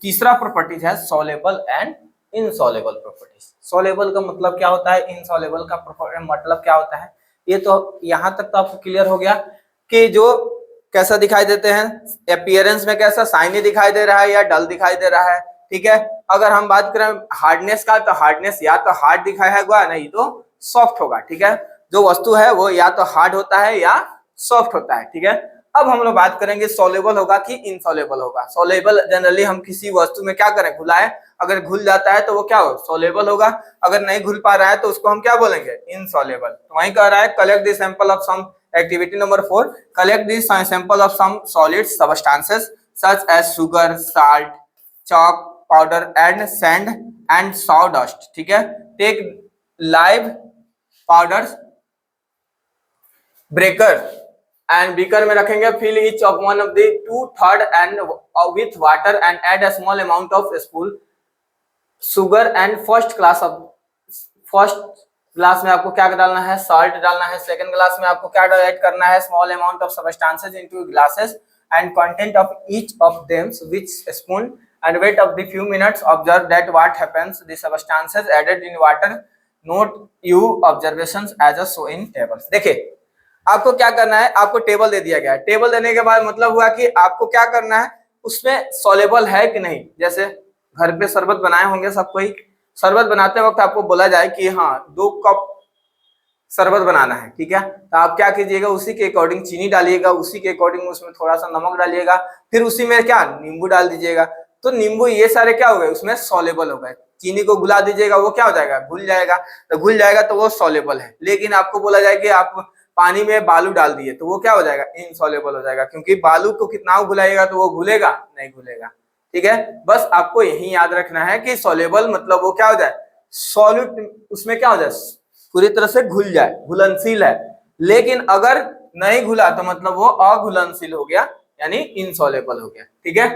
तीसरा प्रॉपर्टीज है soluble and insoluble properties. Soluble का मतलब क्या होता है, इनसॉलेबल का मतलब क्या होता है, ये तो यहां तक तो आपको क्लियर हो गया कि जो कैसा दिखाई देते हैं, अपीयरेंस में कैसा शाइनी दिखाई दे रहा है या डल दिखाई दे रहा है, ठीक है। अगर हम बात करें हार्डनेस का, तो हार्डनेस या तो हार्ड दिखाएगा, नहीं तो सॉफ्ट होगा, ठीक है। जो वस्तु है वो या तो हार्ड होता है या सॉफ्ट होता है, ठीक है। अब हम लोग बात करेंगे सॉलेबल होगा कि इनसॉलेबल होगा। सॉलेबल जनरली हम किसी वस्तु में क्या करें, घुलाएं, अगर घुल जाता है तो वो क्या हो, सॉलेबल होगा। अगर नहीं घुल पा रहा है तो उसको हम क्या बोलेंगे, इनसॉलेबल। तो वहीं कह रहा है collect the sample of some, activity number 4, collect the sample of some solid substances such as sugar, salt, chalk, powder and sand and sawdust, ठीक है। Take live powder breaker and beaker में रखेंगे, fill each of one of the 2/3 and with water and add a small amount of spoon sugar and first glass में आपको क्या डालना है, salt डालना है। सेकंड ग्लास में आपको क्या ऐड करना है, small amount of substances into glasses and content of each of them with spoon and wait of the few minutes. Observe that what happens, the substances added in water, note you observations as a show in tables। देखिए आपको क्या करना है, आपको table दे दिया गया है, table देने के बाद मतलब हुआ कि आपको क्या करना है, उसमें सॉलेबल है कि नहीं। जैसे घर पे शरबत बनाए होंगे सब कोई, शरबत बनाते वक्त आपको बोला जाए कि हाँ 2 कप शरबत बनाना है, ठीक है। तो आप क्या कीजिएगा, उसी के अकॉर्डिंग चीनी डालिएगा, उसी के अकॉर्डिंग उसमें थोड़ा सा नमक डालिएगा, फिर उसी में क्या नींबू डाल दीजिएगा। तो नींबू ये सारे क्या हो गए, उसमें सॉलेबल हो गए। चीनी को घुला दीजिएगा, वो क्या हो जाएगा, घुल जाएगा। तो घुल जाएगा तो वो सॉलेबल है। लेकिन आपको बोला जाए कि आप पानी में बालू डाल दिए तो वो क्या हो जाएगा, इनसॉलेबल हो जाएगा, क्योंकि बालू को कितना घुलाइएगा तो वो घुलेगा नहीं, घुलेगा, ठीक है। बस आपको यही याद रखना है कि सॉलेबल मतलब वो क्या हो जाए, सॉल्यूट, उसमें क्या हो जाए, पूरी तरह से घुल जाए, घुलनशील है। लेकिन अगर नहीं घुला तो मतलब वो अघुलनशील हो गया, यानी इनसॉलेबल हो गया, ठीक है।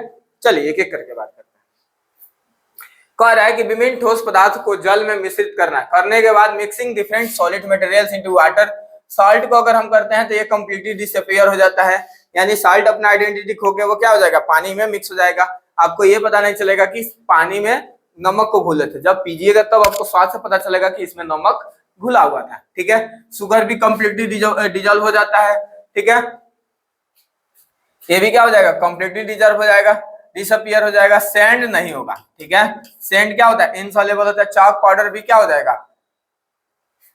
चलिए एक एक करके बात करते हैं। कह रहा है कि विभिन्न ठोस पदार्थ को जल में मिश्रित करना है, करने के बाद mixing different solid materials into water. Salt को अगर हम करते हैं तो ये कंप्लीटली डिसअपीयर हो जाता है, यानी साल्ट अपना आइडेंटिटी खो के वो क्या हो जाएगा, पानी में मिक्स हो जाएगा। आपको ये पता नहीं चलेगा कि पानी में नमक को घोले थे, जब पीजिएगा तब आपको स्वाद से पता चलेगा कि इसमें नमक घुला हुआ था, ठीक है। शुगर भी कंप्लीटली डिजॉल्व हो जाता है, ठीक है। ये भी क्या हो जाएगा, कंप्लीटली डिजॉल्व हो जाएगा। डिसअपियर हो जाएगा, सैंड नहीं होगा, ठीक है। सैंड क्या होता है, इनसॉल्युबल होता है। चॉक पाउडर भी क्या हो जाएगा,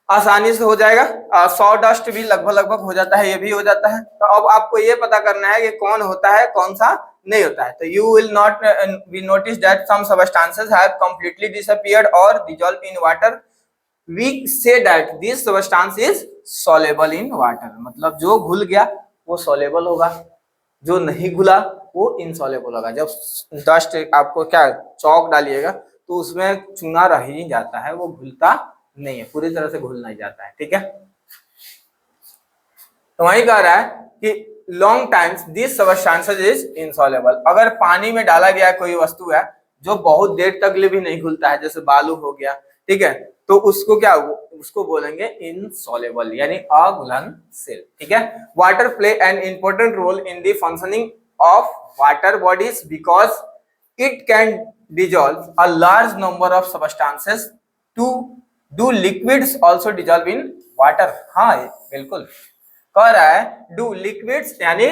आसानी से हो जाएगा। सॉ डस्ट भी लगभग हो जाता है, ये भी हो जाता है। तो अब आपको ये पता करना है कि कौन होता है कौन सा नहीं होता है। तो you will not we notice that some substances have completely disappeared और dissolve in water, we say that this substance is soluble in water. मतलब जो घुल गया वो सॉल्युबल होगा, जो नहीं घुला वो इनसॉल्युबल होगा। जब डस्ट आपको क्या चौक डालिएगा तो उसमें चूना रह ही जाता है, वो घुलता नहीं है, पूरी तरह से घुल नहीं जाता है, ठीक है। तो वही कह रहा है कि long times this substances is insoluble. अगर पानी में डाला गया कोई वस्तु है जो बहुत देर तक भी नहीं घुलता है, जैसे बालू हो गया, ठीक है, तो उसको क्या, उसको बोलेंगे इनसॉल्युबल यानी अघुलनशील, ठीक है। Water play an important role in the functioning of water bodies because it can dissolve a large number of substances to do liquids also dissolve in water. हाँ बिल्कुल कह रहा है डू लिक्विड्स यानी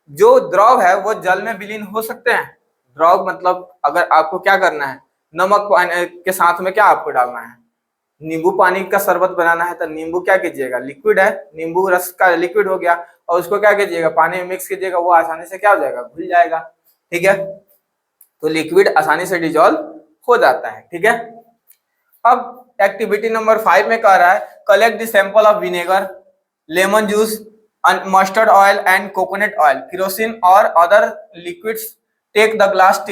जो द्रव है वो जल में विलीन हो सकते हैं। द्रव मतलब अगर आपको क्या करना है, नमक पानी के साथ में क्या आपको डालना है, नींबू पानी का शरबत बनाना है, तो नींबू क्या कीजिएगा, लिक्विड है, नींबू रस का लिक्विड हो गया, और उसको क्या कीजिएगा, पानी में मिक्स कीजिएगा, वो आसानी से क्या हो जाएगा, घुल जाएगा, ठीक है। तो लिक्विड आसानी से डिजॉल्व हो जाता है, ठीक है। अब एक्टिविटी नंबर 5 में कह रहा है collect the sample of vinegar, lemon juice, mustard oil and coconut oil, kerosene और other liquids. Take the glass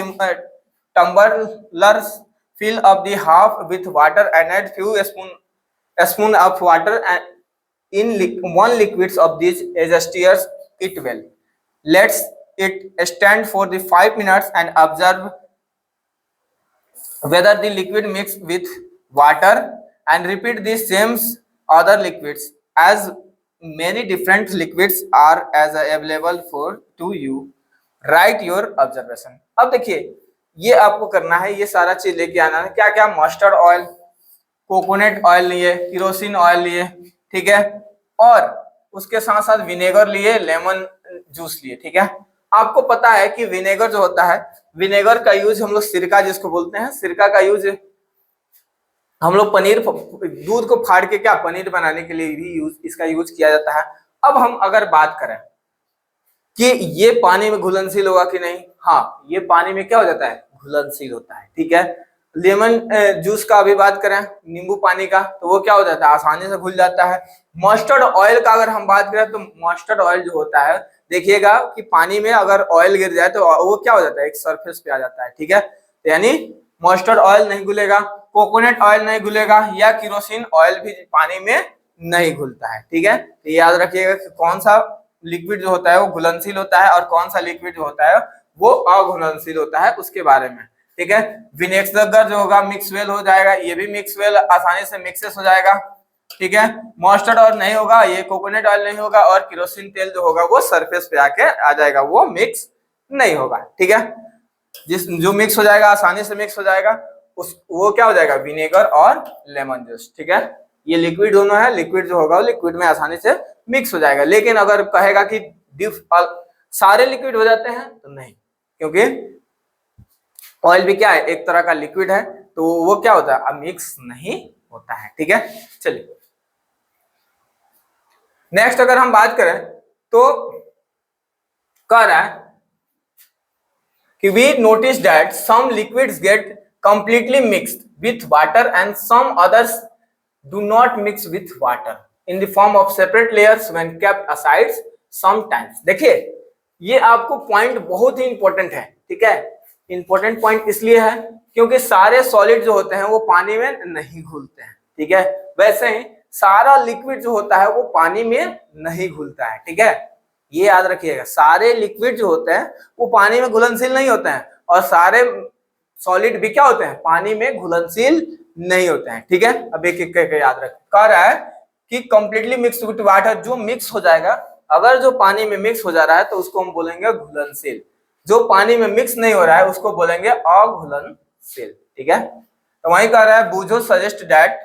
tumblers, fill up the half with water and add few spoon of water and in one liquids of these stirred it well. Let's it stand for the 5 minutes and observe whether the liquid mix with water, and repeat the same other liquids as many different liquids are as available for to you. Write your observation. अब देखिए ये आपको करना है, ये सारा चीज लेके आना है। क्या क्या, मस्टर्ड ऑयल, कोकोनट ऑयल लिए, केरोसिन ऑयल लिए, ठीक है, और उसके साथ साथ विनेगर लिए, लेमन जूस लिए, ठीक है। आपको पता है कि विनेगर जो होता है, विनेगर का यूज हम लोग सिरका जिसको बोलते हैं, सिरका का यूज हम लोग पनीर, दूध को फाड़ के क्या पनीर बनाने के लिए भी इसका यूज किया जाता है। अब हम अगर बात करें कि ये पानी में घुलनशील होगा कि नहीं, हाँ ये पानी में क्या हो जाता है, घुलनशील होता है, ठीक है। लेमन जूस का अभी बात करें, नींबू पानी का, तो वो क्या हो जाता है, आसानी से घुल जाता है। मस्टर्ड ऑयल का अगर हम बात करें तो मस्टर्ड ऑयल जो होता है, देखिएगा कि पानी में अगर ऑयल गिर जाए तो वो क्या हो जाता है, एक सरफेस पे आ जाता है, ठीक है। तो यानी मस्टर्ड ऑयल नहीं घुलेगा, कोकोनट ऑयल नहीं घुलेगा, या केरोसिन ऑयल भी पानी में नहीं घुलता है, ठीक है। तो याद रखिएगा कि कौन सा लिक्विड जो होता है वो घुलनशील होता है और कौन सा लिक्विड जो होता है वो अघुलनशील होता है, उसके बारे में, ठीक है। विनेगर जो होगा मिक्स वेल हो जाएगा, ये भी मिक्स वेल आसानी से मिक्सेस हो जाएगा, ठीक है। मस्टर्ड ऑयल नहीं होगा, ये कोकोनट ऑयल नहीं होगा, और केरोसिन तेल जो होगा वो सरफेस पे आके आ जाएगा, वो मिक्स नहीं होगा, ठीक है। जो मिक्स हो जाएगा, आसानी से मिक्स हो जाएगा, वो क्या हो जाएगा, विनेगर और लेमन जूस, ठीक है। ये लिक्विड दोनों है, लिक्विड जो होगा वो लिक्विड में आसानी से मिक्स हो जाएगा। लेकिन अगर कहेगा कि सारे लिक्विड हो जाते हैं तो नहीं, क्योंकि ऑयल भी क्या है, एक तरह का लिक्विड है, तो वो क्या होता है, मिक्स नहीं होता है, ठीक है। चलिए नेक्स्ट अगर हम बात करें तो कह रहा है कि we notice that some liquids get completely mixed with water and some others do not mix with water in the form of separate layers when kept aside sometimes। देखिए ये आपको पॉइंट बहुत ही इंपॉर्टेंट है, ठीक है। इंपॉर्टेंट पॉइंट इसलिए है क्योंकि सारे सॉलिड जो होते हैं वो पानी में नहीं घुलते हैं, ठीक है। वैसे ही सारा लिक्विड जो होता है वो पानी में नहीं घुलता है, ठीक है। ये याद रखिएगा, सारे लिक्विड जो होते हैं वो पानी में घुलनशील नहीं होते हैं, और सारे सॉलिड भी क्या होते हैं, पानी में घुलनशील नहीं होते हैं, ठीक है। अब एक एक करके याद रख। कह रहा है कि कंप्लीटली मिक्स विद वाटर, जो मिक्स हो जाएगा, अगर जो पानी में मिक्स हो जा रहा है तो उसको हम बोलेंगे घुलनशील, जो पानी में मिक्स नहीं हो रहा है उसको बोलेंगे अघुलनशील, ठीक है। तो वही कह रहा है Boojho suggest that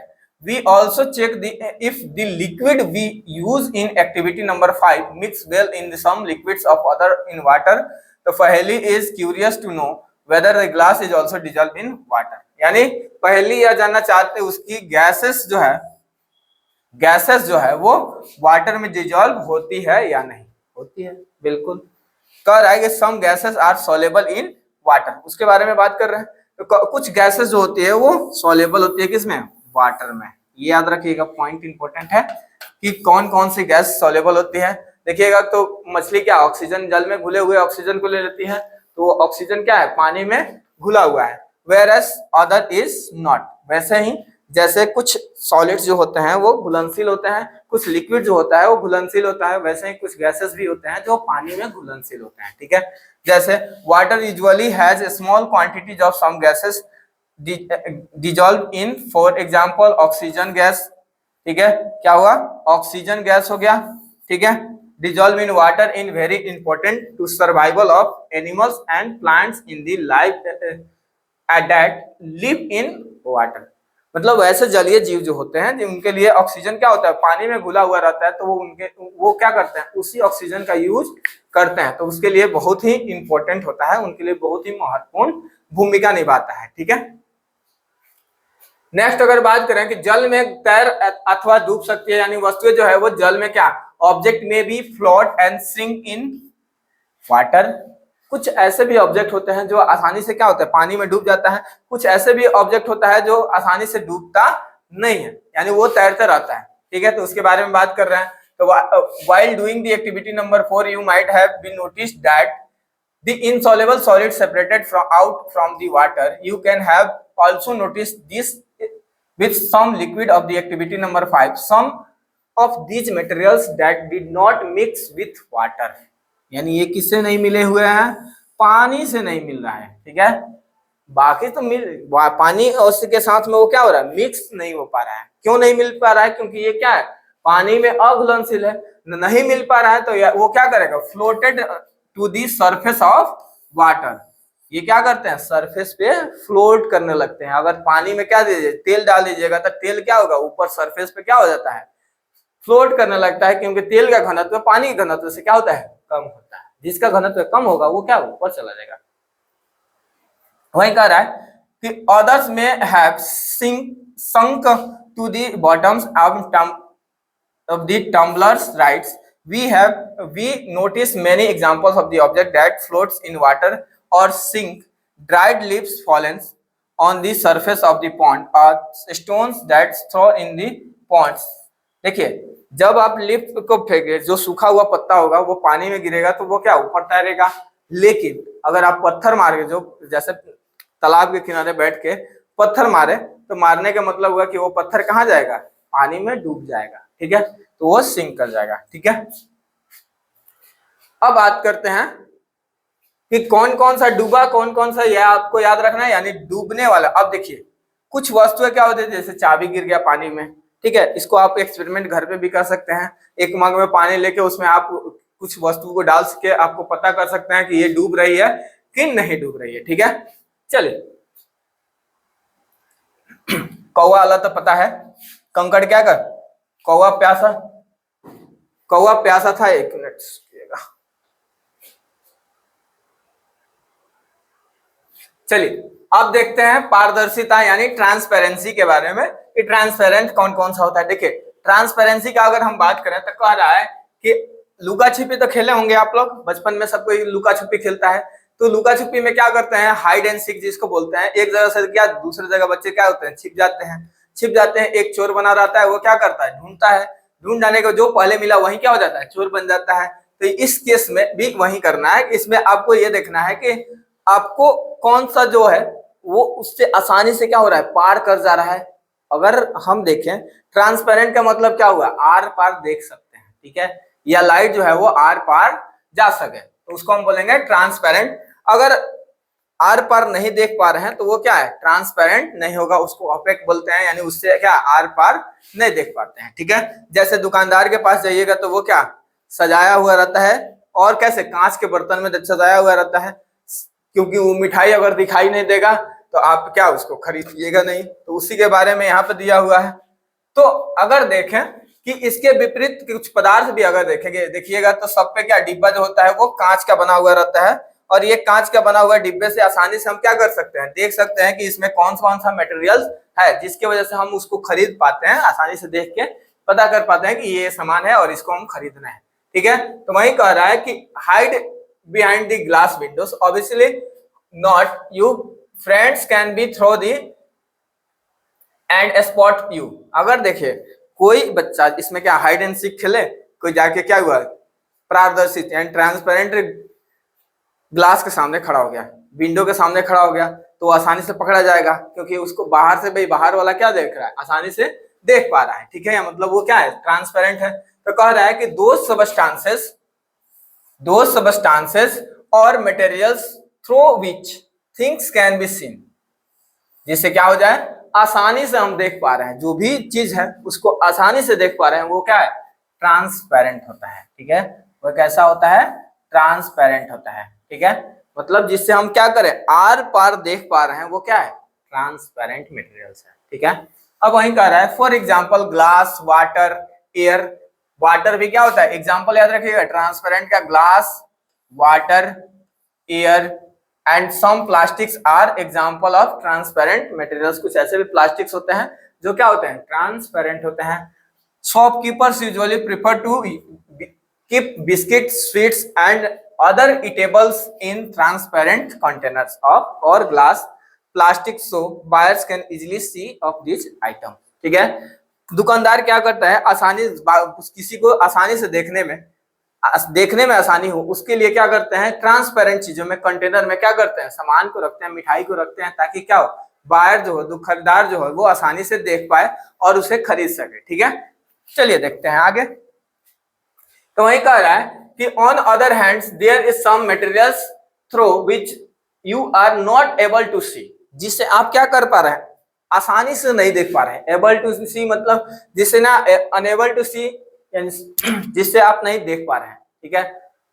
we also check if the liquid we use in activity number 5 mix well in some liquids of other in water। तो Paheli is curious to know whether the glass is also dissolve in water, यानी पहेली यह जानना चाहते हैं उसकी gases जो है वो वाटर में डिजॉल्व होती है या नहीं होती है। बिल्कुल कह रहा है कि some gases are soluble in water, उसके बारे में बात कर रहे हैं। तो कुछ गैसेस जो होती है वो सॉल्युबल होती है किसमें, वाटर में। ये याद रखिएगा, पॉइंट इंपॉर्टेंट है कि कौन कौन सी गैस सॉल्युबल होती है। देखिएगा तो मछली क्या ऑक्सीजन, जल में घुले हुए ऑक्सीजन को ले लेती है, तो वो ऑक्सीजन क्या है, पानी में घुला हुआ है, whereas अदर इज नॉट। वैसे ही जैसे कुछ सॉलिड्स जो होते हैं वो घुलनशील होते हैं, कुछ लिक्विड जो होता है वो घुलनशील होता है, वैसे ही कुछ गैसेस भी होते हैं जो पानी में घुलनशील होते हैं। ठीक है, जैसे water usually has a small quantities of some gases dissolve in, for example oxygen gas. ठीक है, क्या हुआ, ऑक्सीजन गैस हो गया। ठीक है, dissolve in water in very important to survival of animals and plants in the life that live in water। मतलब वैसे जलीय जीव जो होते हैं जो उनके लिए ऑक्सीजन क्या होता है, पानी में घुला हुआ रहता है, तो वो क्या करते हैं, उसी ऑक्सीजन का यूज करते हैं, तो उसके लिए बहुत ही इंपॉर्टेंट होता है, उनके लिए बहुत ही महत्वपूर्ण भूमिका निभाता है। ठीक है, नेक्स्ट अगर बात करें कि जल में तैर अथवा डूब सकती है, यानी वस्तुएं जो है वो जल में क्या, ऑब्जेक्ट में be float and sink in water. कुछ ऐसे भी ऑब्जेक्ट होते हैं जो आसानी से क्या होता है, पानी में डूब जाता है, कुछ ऐसे भी ऑब्जेक्ट होता है जो आसानी से डूबता नहीं है, यानी वो तैरते रहता है। ठीक है, तो उसके बारे में बात कर रहे हैं। तो while doing the activity number 4 you might have been noticed that the insoluble solid separated out from the water. You can have also noticed this with some liquid of the activity number 5. Some of these materials that did not mix with water, यानी ये किससे नहीं मिले हुए हैं, पानी से नहीं मिल रहा है। ठीक है, बाकी तो पानी और उसके साथ में वो क्या हो रहा है, मिक्स नहीं हो पा रहा है। क्यों नहीं मिल पा रहा है, क्योंकि ये क्या है, पानी में अघुलनशील है, नहीं मिल पा रहा है, तो वो क्या करेगा, floated to the surface of water. ये क्या करते हैं, सरफेस पे फ्लोट करने लगते हैं। अगर पानी में क्या दीजिए, तेल डाल दीजिएगा तो तेल क्या होगा, ऊपर सरफेस पे क्या हो जाता है, फ्लोट करने लगता है, क्योंकि तेल का घनत्व पानी के घनत्व से क्या होता है, कम होता है। जिसका घनत्व कम होगा वो क्या ऊपर चला जाएगा। वही कह रहा है कि others may have sunk to the bottoms of the tumblers, right? We notice many examples of the object that floats in water or sink, dried leaves fallen on the surface of the pond or stones that thrown in the ponds। देखिए, जब आप lift को फेंके, जो सूखा हुआ पत्ता होगा वो पानी में गिरेगा तो वो क्या ऊपर तैरेगा, लेकिन अगर आप पत्थर मार के, जो जैसे तालाब के किनारे बैठ के पत्थर मारे, तो मारने का मतलब हुआ कि वो पत्थर कहाँ जाएगा, पानी में डूब जाएगा। ठीक है, तो वो सिंक कर जाएगा। ठीक है, अब बात करते हैं कि कौन कौन सा डूबा, कौन कौन सा, यह आपको याद रखना है, यानी डूबने वाला। अब देखिए, कुछ वस्तुएं क्या होती है, जैसे चाबी गिर गया पानी में। ठीक है, इसको आप एक्सपेरिमेंट घर पे भी कर सकते हैं। एक मग में पानी लेके उसमें आप कुछ वस्तु को डाल के आपको पता कर सकते हैं कि ये डूब रही है कि नहीं डूब रही है। ठीक है, चलिए, कौवा वाला तो पता है, कंकड़ क्या कर, कौवा प्यासा था, एक मिनट सुनिएगा। चलिए, अब देखते हैं पारदर्शिता यानी ट्रांसपेरेंसी के बारे में कि ट्रांसपेरेंट कौन कौन सा होता है। देखिए, ट्रांसपेरेंसी का अगर हम बात करें तो कह रहा है कि लुका छिपी तो खेले होंगे आप लोग, बचपन में सब कोई लुका छुपी खेलता है। तो लुका छुपी में क्या करते हैं, हाइड एंड सीक जिसको बोलते हैं, एक जगह से क्या दूसरी जगह बच्चे क्या होते हैं, छिप जाते हैं। एक चोर बना रहता है, वो क्या करता है, ढूंढता है, ढूंढ जाने को जो पहले मिला वही क्या हो जाता है, चोर बन जाता है। तो इस केस में भी वही करना है, इसमें आपको ये देखना है कि आपको कौन सा जो है वो उससे आसानी से क्या हो रहा है, पार कर जा रहा है। अगर हम देखें, ट्रांसपेरेंट का मतलब क्या हुआ, आर पार देख सकते हैं। ठीक है, या लाइट जो है वो आर पार जा सके, तो उसको हम बोलेंगे ट्रांसपेरेंट। अगर आर पार नहीं देख पा रहे हैं तो वो क्या है, ट्रांसपेरेंट नहीं होगा, उसको ऑपेक बोलते हैं, यानी उससे क्या आर पार नहीं देख पाते हैं। ठीक है, जैसे दुकानदार के पास जाइएगा तो वो क्या सजाया हुआ रहता है, और कैसे कांच के बर्तन में सजाया हुआ रहता है, क्योंकि वो मिठाई अगर दिखाई नहीं देगा तो आप क्या उसको खरीदिएगा नहीं। तो उसी के बारे में यहाँ पे दिया हुआ है। तो अगर देखें कि इसके विपरीत कुछ पदार्थ भी अगर देखेंगे, देखिएगा तो सब पे क्या डिब्बा जो होता है वो कांच का बना हुआ रहता है, और ये कांच का बना हुआ डिब्बे से आसानी से हम क्या कर सकते हैं, देख सकते हैं कि इसमें कौन सा मटेरियल है, जिसकी वजह से हम उसको खरीद पाते हैं, आसानी से देख के पता कर पाते हैं कि ये सामान है और इसको हम खरीदना है। ठीक है, तो वही कह रहा है कि hide behind the glass windows, obviously not, you friends can be throw the and spot you. अगर देखिए कोई बच्चा इसमें क्या हाइड एंड सीक खेले, कोई जाके क्या हुआ, पारदर्शी एंड ट्रांसपेरेंट ग्लास के सामने खड़ा हो गया, विंडो के सामने खड़ा हो गया, तो आसानी से पकड़ा जाएगा, क्योंकि उसको बाहर से, भाई बाहर वाला क्या देख रहा है, आसानी से देख पा रहा है। ठीक है, या मतलब वो क्या है, ट्रांसपेरेंट है। तो कह रहा है कि दो सबस्टांसेस और materials through which things can be seen, जिससे क्या हो जाए, आसानी से हम देख पा रहे हैं, जो भी चीज है उसको आसानी से देख पा रहे हैं, वो क्या है, ट्रांसपेरेंट होता है। ठीक है, वो कैसा होता है, ट्रांसपेरेंट होता है। ठीक है, मतलब जिससे हम क्या करें, आर पार देख पा रहे हैं, वो क्या है, ट्रांसपेरेंट मटेरियल्स है। ठीक है, अब वही कह रहा है for example glass, water, air. Water भी क्या होता है, एग्जांपल याद रखिएगा, ट्रांसपेरेंट का glass, water, air and some plastics are example of transparent materials. कुछ ऐसे भी प्लास्टिक्स होते हैं जो क्या होते हैं, ट्रांसपेरेंट होते हैं। Shopkeepers usually prefer to keep biscuit, sweets and other eatables in transparent containers of or glass plastic, so buyers can easily see of this item। ठीक है, दुकानदार क्या करता है, आसानी किसी को आसानी से देखने में आसानी हो, उसके लिए क्या करते हैं, ट्रांसपेरेंट चीजों में, कंटेनर में क्या करते हैं, सामान को रखते हैं, मिठाई को रखते हैं, ताकि क्या हो, बायर जो हो, खरीदार जो हो, वो आसानी से देख पाए और उसे खरीद सके। ठीक है, चलिए देखते हैं आगे। तो वही कह रहा है कि on other hands there is some materials through which you are not able to see, जिससे आप क्या कर पा रहे हैं, आसानी से नहीं देख पा रहे हैं। able to see मतलब जिससे ना, unable to see जिससे आप नहीं देख पा रहे हैं। ठीक है,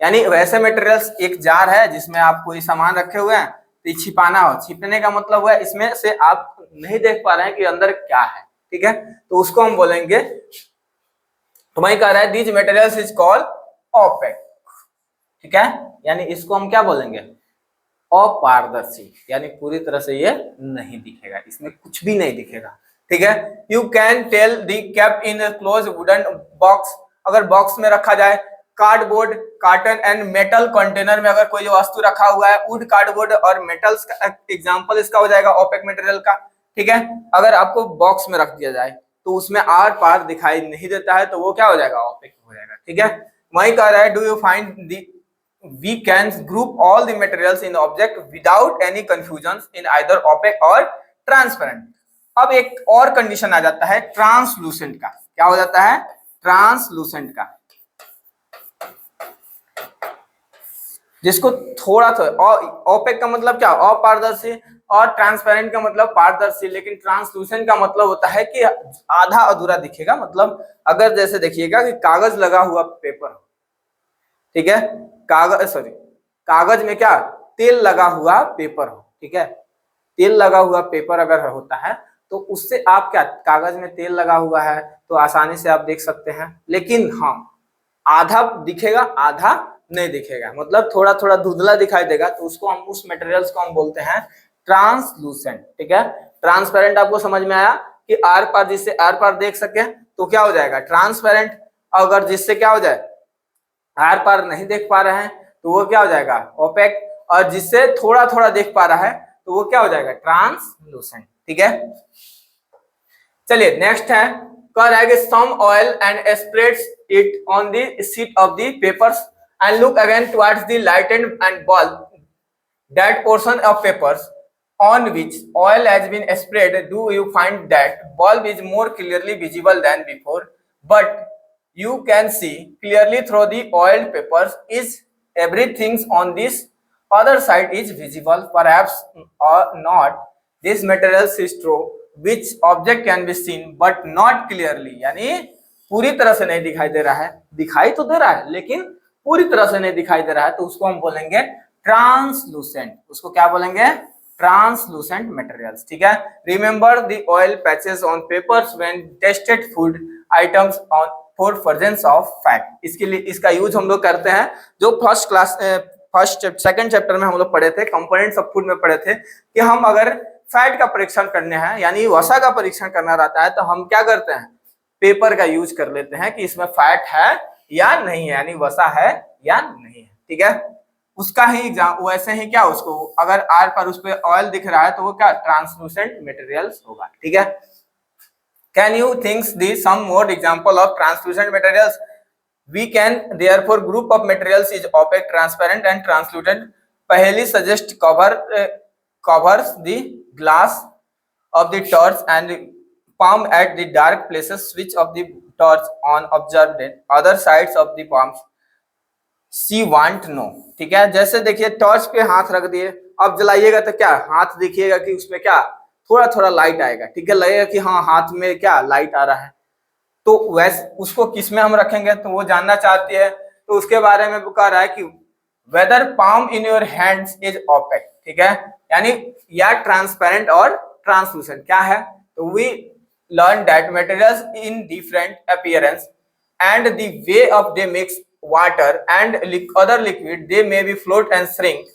यानी वैसे मटेरियल्स, एक जार है जिसमें आप कोई सामान रखे हुए हैं, तो छिपाना हो, छिपने का मतलब हुआ इसमें से आप नहीं देख पा रहे हैं कि अंदर क्या है। ठीक है, तो उसको हम बोलेंगे, तो वही कह रहा है these materials is called opaque. ठीक है, यानी इसको हम क्या बोलेंगे, अपारदर्शी, यानी पूरी तरह से ये नहीं दिखेगा, इसमें कुछ भी नहीं दिखेगा। ठीक है, you can tell the kept in close wooden box, अगर बॉक्स में रखा जाए, cardboard, carton and metal container में अगर कोई वस्तु रखा हुआ है, वुड, कार्डबोर्ड और मेटल्स का एग्जांपल इसका हो जाएगा ओपेक मटेरियल का। ठीक है, अगर आपको बॉक्स में रख दिया जाए तो उसमें आर पार दिखाई नहीं देता है, तो वो क्या हो जाएगा, ओपेक हो जाएगा। ठीक है, वही कह रहा है do you find the we can group all the materials in the object without any confusions in either opaque or transparent। अब एक और कंडीशन आ जाता है ट्रांसलूसेंट का, क्या हो जाता है, ट्रांसलूसेंट का, जिसको थोड़ा ओपेक का मतलब क्या, अपारदर्शी, और ट्रांसपेरेंट का मतलब पारदर्शी, लेकिन ट्रांसलूसेंट का मतलब होता है कि आधा अधूरा दिखेगा। मतलब अगर जैसे देखिएगा कि कागज लगा हुआ पेपर, ठीक है, कागज में क्या, तेल लगा हुआ पेपर हो। ठीक है, तेल लगा हुआ पेपर अगर होता है तो उससे आप क्या, कागज में तेल लगा हुआ है तो आसानी से आप देख सकते हैं, लेकिन हाँ आधा दिखेगा आधा नहीं दिखेगा, मतलब थोड़ा थोड़ा धुंधला दिखाई देगा, तो उसको हम, उस मटेरियल्स को हम बोलते हैं ट्रांसलूसेंट। ठीक है, ट्रांसपेरेंट आपको समझ में आया कि आर पार, जिससे आर पार देख सके तो क्या हो जाएगा, ट्रांसपेरेंट। अगर जिससे क्या हो जाए, आर पार नहीं देख पा रहे हैं तो वो क्या हो जाएगा, ओपेक, और जिससे थोड़ा थोड़ा देख पा रहा है तो वो क्या हो जाएगा, ट्रांसलूसेंट। ठीक है, चलिए नेक्स्ट है, कह रहा है कि some oil and spreads it on the sheet of the papers and look again towards the light and bulb that portion of papers on which oil has been spread, do you find that bulb is more clearly visible than before, but you can see clearly through the oiled papers, is everything on this other side is visible, perhaps or not, this material is true, which object can be seen but not clearly, यानी पूरी तरह से नहीं दिखाई दे रहा है, दिखाई तो दे रहा है लेकिन पूरी तरह से नहीं दिखाई दे रहा है, तो उसको हम बोलेंगे ट्रांसलूसेंट। उसको क्या बोलेंगे, ट्रांसलूसेंट मटेरियल्स। ठीक है, remember the oil patches on papers when tested food items on for presence of fat. इसके लिए इसका यूज हम लोग करते हैं जो सेकंड चैप्टर में हम लोग पढ़े थे, कंपोनेंट्स ऑफ फूड में पढ़े थे कि हम अगर फैट का परीक्षण करने हैं यानी वसा का परीक्षण करना रहता है तो हम क्या करते हैं, पेपर का यूज कर लेते हैं कि इसमें फैट है या नहीं है, यानी वसा है या नहीं है। ठीक है, उसका ही एग्जाम वैसे ही क्या, उसको अगर आर पर उस पर ऑयल दिख रहा है तो वो क्या ट्रांसलूसेंट मटेरियल्स होगा। ठीक है, can you thinks the some more example of translucent materials? We can therefore group of materials is opaque, transparent and translucent. Paheli suggest covers the glass of the torch and palm at the dark places, switch of the torch on observed other sides of the palms. She want know. ठीक है, जैसे देखिए torch पे हाथ रख दिए, अब जलाइएगा तो क्या हाथ देखिएगा कि उसमें क्या थोड़ा थोड़ा लाइट आएगा। ठीक है, लगेगा कि हाँ हाथ में क्या लाइट आ रहा है, तो वैसे उसको किस में हम रखेंगे, तो वो जानना चाहती है। तो उसके बारे में कह रहा है कि whether palm in your hands is opaque. ठीक है, यानी या ट्रांसपेरेंट और ट्रांसलूसेंट क्या है, तो we learn that materials in different appearance and the way of they mix water and other liquid they may be float and shrink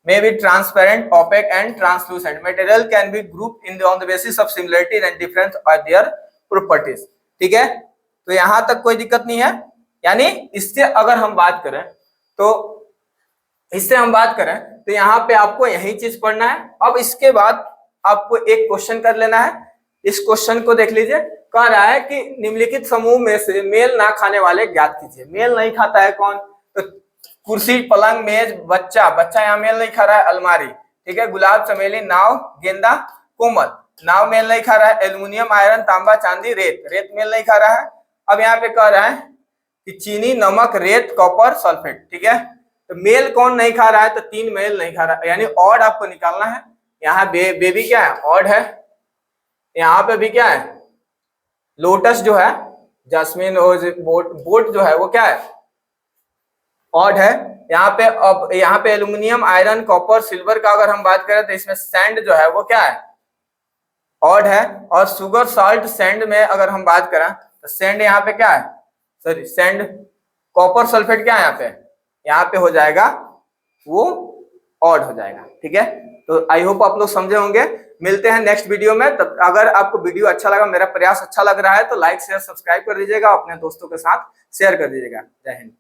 may be transparent, opaque and translucent. Material can be grouped on the basis of similarity and difference of their properties. ठीक है, तो यहां तक कोई दिक्कत नहीं है। यानी इससे अगर हम बात करें तो यहाँ पे आपको यही चीज पढ़ना है। अब इसके बाद आपको एक क्वेश्चन कर लेना है। इस क्वेश्चन को देख लीजिए, कह रहा है कि निम्नलिखित समूह में से मेल ना खाने वाले ज्ञात कीजिए। मेल नहीं खाता है कौन, तो कुर्सी, पलंग, मेज, बच्चा यहाँ मेल नहीं खा रहा है, अलमारी। ठीक है, गुलाब, चमेली, नाव, गेंदा, कोमल। नाव मेल नहीं खा रहा है, एल्युमिनियम, आयरन, तांबा, चांदी, रेत मेल नहीं खा रहा है। अब यहाँ पे कह रहा है कि चीनी, नमक, रेत, कॉपर, सल्फेट। ठीक है, तो मेल कौन नहीं खा रहा है, तो 3 मेल नहीं खा रहा है, यानी ऑड आपको निकालना है। यहाँ बेबी क्या है, ऑड है। यहाँ पे भी क्या है, लोटस जो है, जैस्मिन और बोट जो है वो क्या है, ऑड है। यहाँ पे अब यहाँ पे एल्युमिनियम, आयरन, कॉपर, सिल्वर का अगर हम बात करें तो इसमें सैंड जो है वो क्या है, ऑड है। और शुगर, सॉल्ट, सैंड में अगर हम बात करें तो सैंड यहाँ पे क्या है, सॉरी सैंड, कॉपर, सल्फेट क्या है यहाँ पे हो जाएगा, वो ऑड हो जाएगा। ठीक है, तो आई होप आप लोग समझे होंगे। मिलते हैं नेक्स्ट वीडियो में। तब अगर आपको वीडियो अच्छा लगा, मेरा प्रयास अच्छा लग रहा है तो लाइक शेयर सब्सक्राइब कर दीजिएगा, अपने दोस्तों के साथ शेयर कर दीजिएगा। जय हिंद।